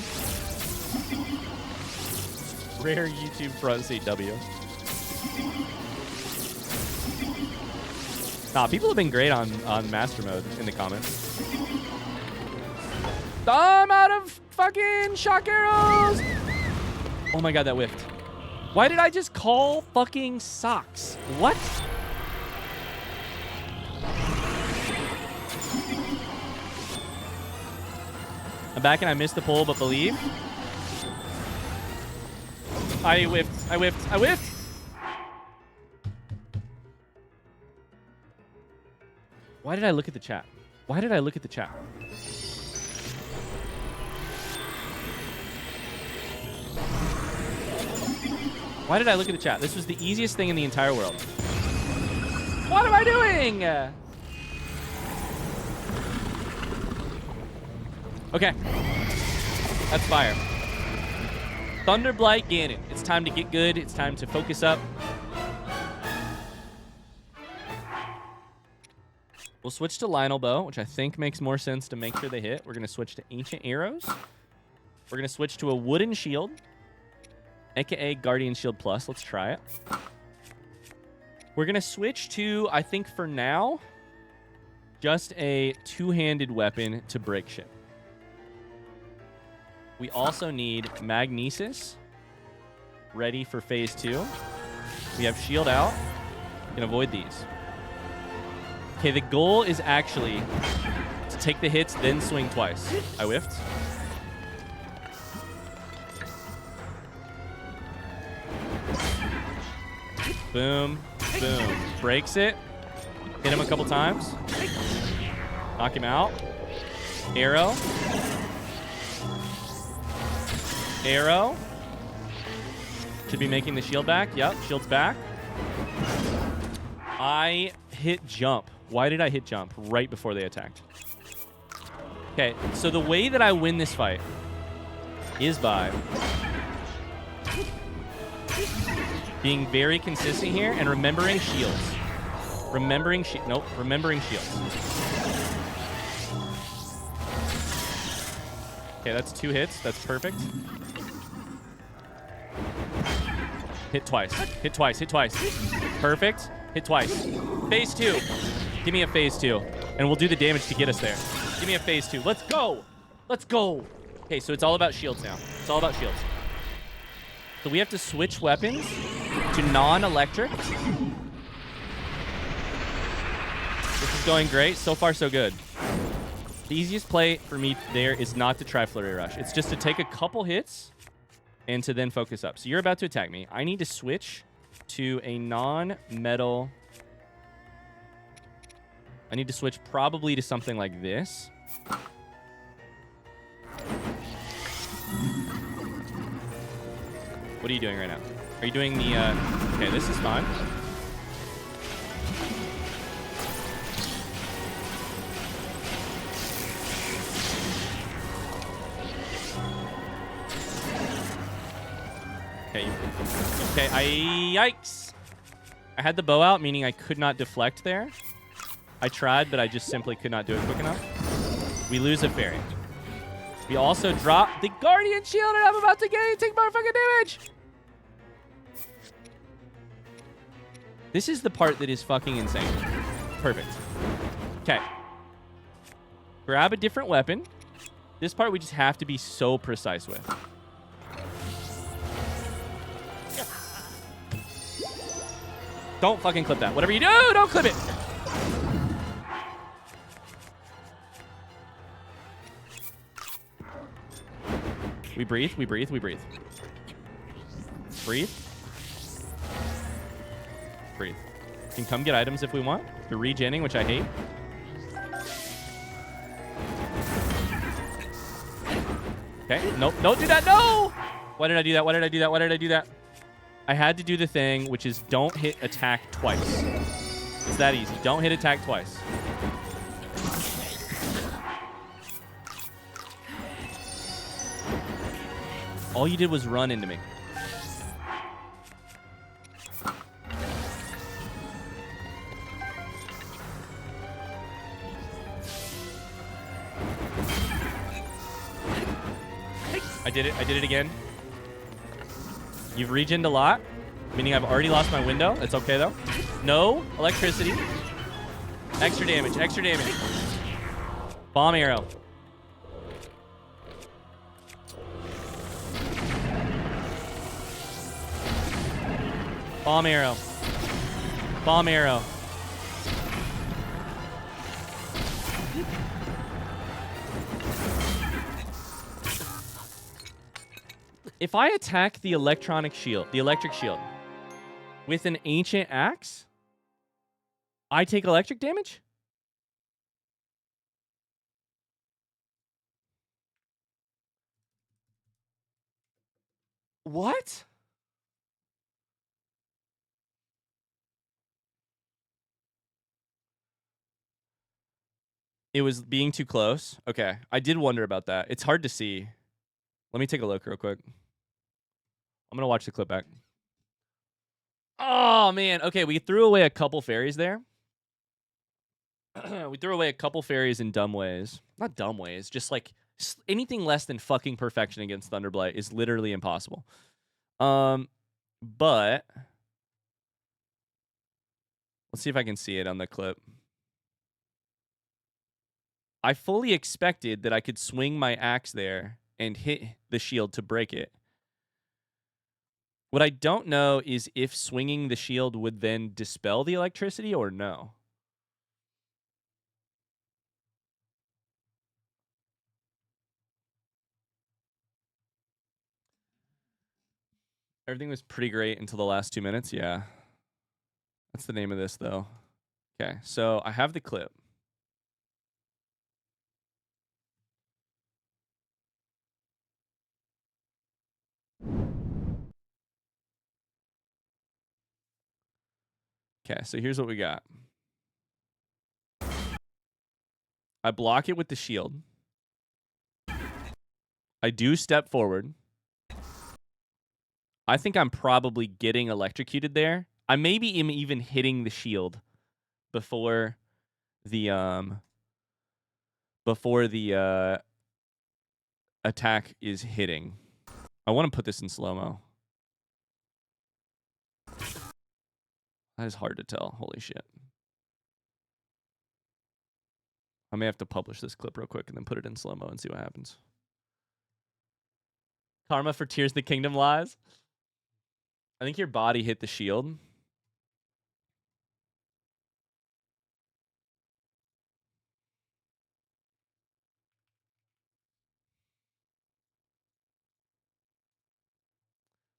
A: Rare YouTube front seat W. Nah, people have been great on master mode in the comments. I'm out of fucking shock arrows. Oh my god, that whiffed. Why did I just call fucking socks? What? I'm back and I missed the pull, but believe. I whiffed. I whiffed. I whiffed. Why did I look at the chat? Why did I look at the chat? Why did I look at the chat? This was the easiest thing in the entire world. What am I doing? Okay. That's fire. Thunderblight Ganon. It's time to get good. It's time to focus up. We'll switch to Lionel Bow, which I think makes more sense to make sure they hit. We're going to switch to Ancient Arrows. We're going to switch to a Wooden Shield, aka Guardian Shield Plus. Let's try it. We're going to switch to, I think for now, just a two-handed weapon to break shit. We also need Magnesis ready for phase 2. We have Shield out. We can avoid these. Okay, the goal is actually to take the hits, then swing twice. I whiffed. Boom, boom. Breaks it. Hit him a couple times. Knock him out. Arrow. Arrow. Should be making the shield back. Yep, shield's back. I hit jump. Why did I hit jump right before they attacked? Okay, so the way that I win this fight is by being very consistent here and remembering shields. Remembering shields. Okay, that's 2 hits. That's perfect. Hit twice. Hit twice. Hit twice. Perfect. Hit twice. Phase 2. Give me a phase 2. And we'll do the damage to get us there. Give me a phase 2. Let's go. Let's go. Okay, so it's all about shields now. It's all about shields. So we have to switch weapons to non-electric. This is going great. So far, so good. The easiest play for me there is not to try Flurry Rush. It's just to take a couple hits and to then focus up. So you're about to attack me. I need to switch to a non-metal. I need to switch probably to something like this. What are you doing right now? Are you doing the... Okay, this is fine. Okay, yikes. I had the bow out, meaning I could not deflect there. I tried, but I just simply could not do it quick enough. We lose a fairy. We also drop the Guardian Shield, and I'm about to take more fucking damage. This is the part that is fucking insane. Perfect. Okay. Grab a different weapon. This part we just have to be so precise with. Don't fucking clip that. Whatever you do, don't clip it. We breathe, we breathe, we breathe. Breathe. Breathe. We can come get items if we want. The regenning, which I hate. Okay. Nope. Don't do that. No! Why did I do that? Why did I do that? Why did I do that? I had to do the thing, which is don't hit attack twice. It's that easy. Don't hit attack twice. All you did was run into me. I did it. I did it again. You've regened a lot, meaning I've already lost my window. It's okay, though. No electricity. Extra damage. Extra damage. Bomb arrow. Bomb arrow. Bomb arrow. If I attack the electric shield, with an ancient axe, I take electric damage? What? It was being too close. Okay. I did wonder about that. It's hard to see. Let me take a look real quick. I'm going to watch the clip back. Oh, man. Okay, we threw away a couple fairies there. We threw away a couple fairies in dumb ways. Not dumb ways, just like anything less than fucking perfection against Thunderblight is literally impossible. But let's see if I can see it on the clip. I fully expected that I could swing my axe there and hit the shield to break it. What I don't know is if swinging the shield would then dispel the electricity or no. Everything was pretty great until the last 2 minutes. Yeah. That's the name of this, though. Okay, so I have the clip. Okay, so here's what we got. I block it with the shield. I do step forward. I think I'm probably getting electrocuted there. I maybe am even hitting the shield before the attack is hitting. I want to put this in slow-mo. That is hard to tell. Holy shit. I may have to publish this clip real quick and then put it in slow-mo and see what happens. Karma for Tears the Kingdom lies. I think your body hit the shield.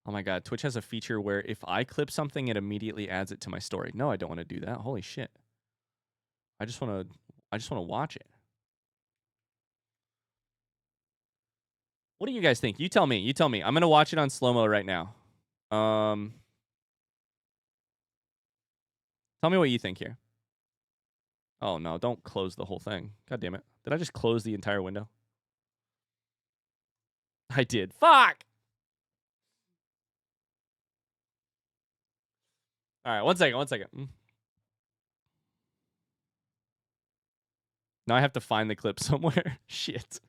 A: Oh my god, Twitch has a feature where if I clip something, it immediately adds it to my story. No, I don't want to do that. Holy shit. I just want to watch it. What do you guys think? You tell me. You tell me. I'm going to watch it on slow-mo right now. Tell me what you think here. Oh no, don't close the whole thing. God damn it. Did I just close the entire window? I did. Fuck! All right, 1 second, 1 second. Now I have to find the clip somewhere. Shit.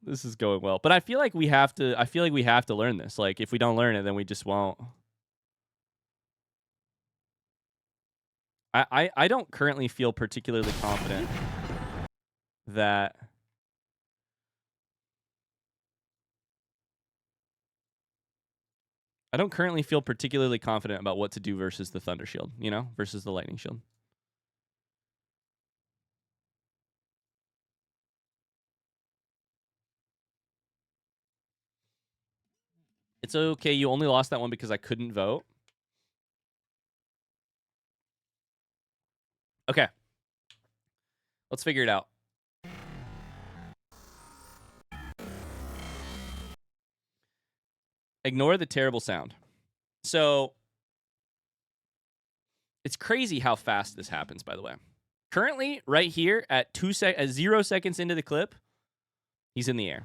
A: This is going well. But I feel like we have to learn this. Like if we don't learn it, then we just won't. I don't currently feel particularly confident that about what to do versus the Thunder Shield, you know, versus the Lightning Shield. It's okay. You only lost that one because I couldn't vote. Okay. Let's figure it out. Ignore the terrible sound. So, it's crazy how fast this happens, by the way. Currently, right here at 0 seconds into the clip, He's in the air.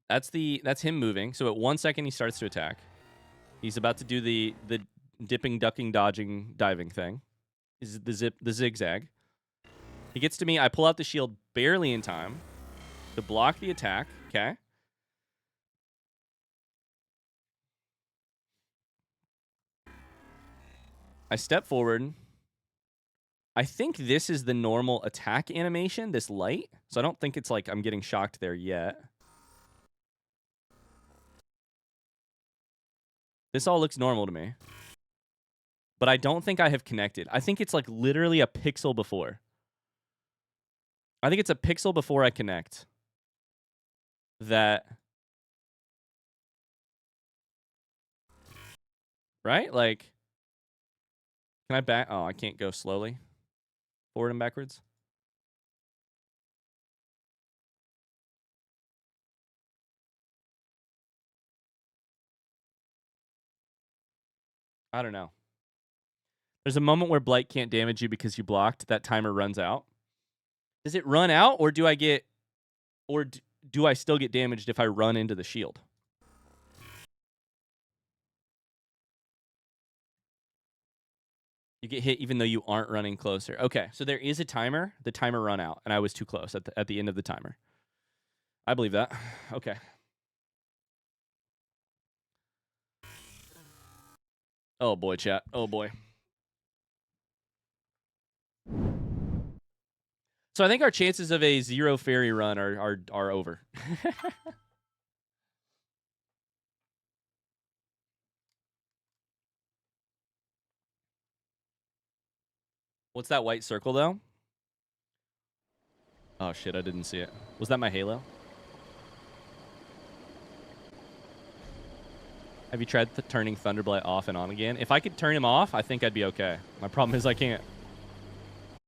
A: That's him moving. So at 1 second he starts to attack. He's about to do the dipping, ducking, dodging, diving thing. This is the zigzag. He gets to me. I pull out the shield barely in time to block the attack. Okay. I step forward. I think this is the normal attack animation, this light. So I don't think it's like I'm getting shocked there yet. This all looks normal to me. But I don't think I have connected. I think it's like literally a pixel before. I think it's a pixel before I connect. That... Right? Like... Can I back? Oh, I can't go slowly. Forward and backwards. I don't know. There's a moment where Blight can't damage you because you blocked. That timer runs out. Does it run out, or do I get... Or do I still get damaged if I run into the shield? You get hit even though you aren't running closer. Okay, so there is a timer. The timer run out, and I was too close at the end of the timer. I believe that. Okay. Oh, boy, chat. Oh, boy. So I think our chances of a 0 fairy run are over. What's that white circle, though? Oh, shit, I didn't see it. Was that my halo? Have you tried turning Thunderblight off and on again? If I could turn him off, I think I'd be okay. My problem is I can't.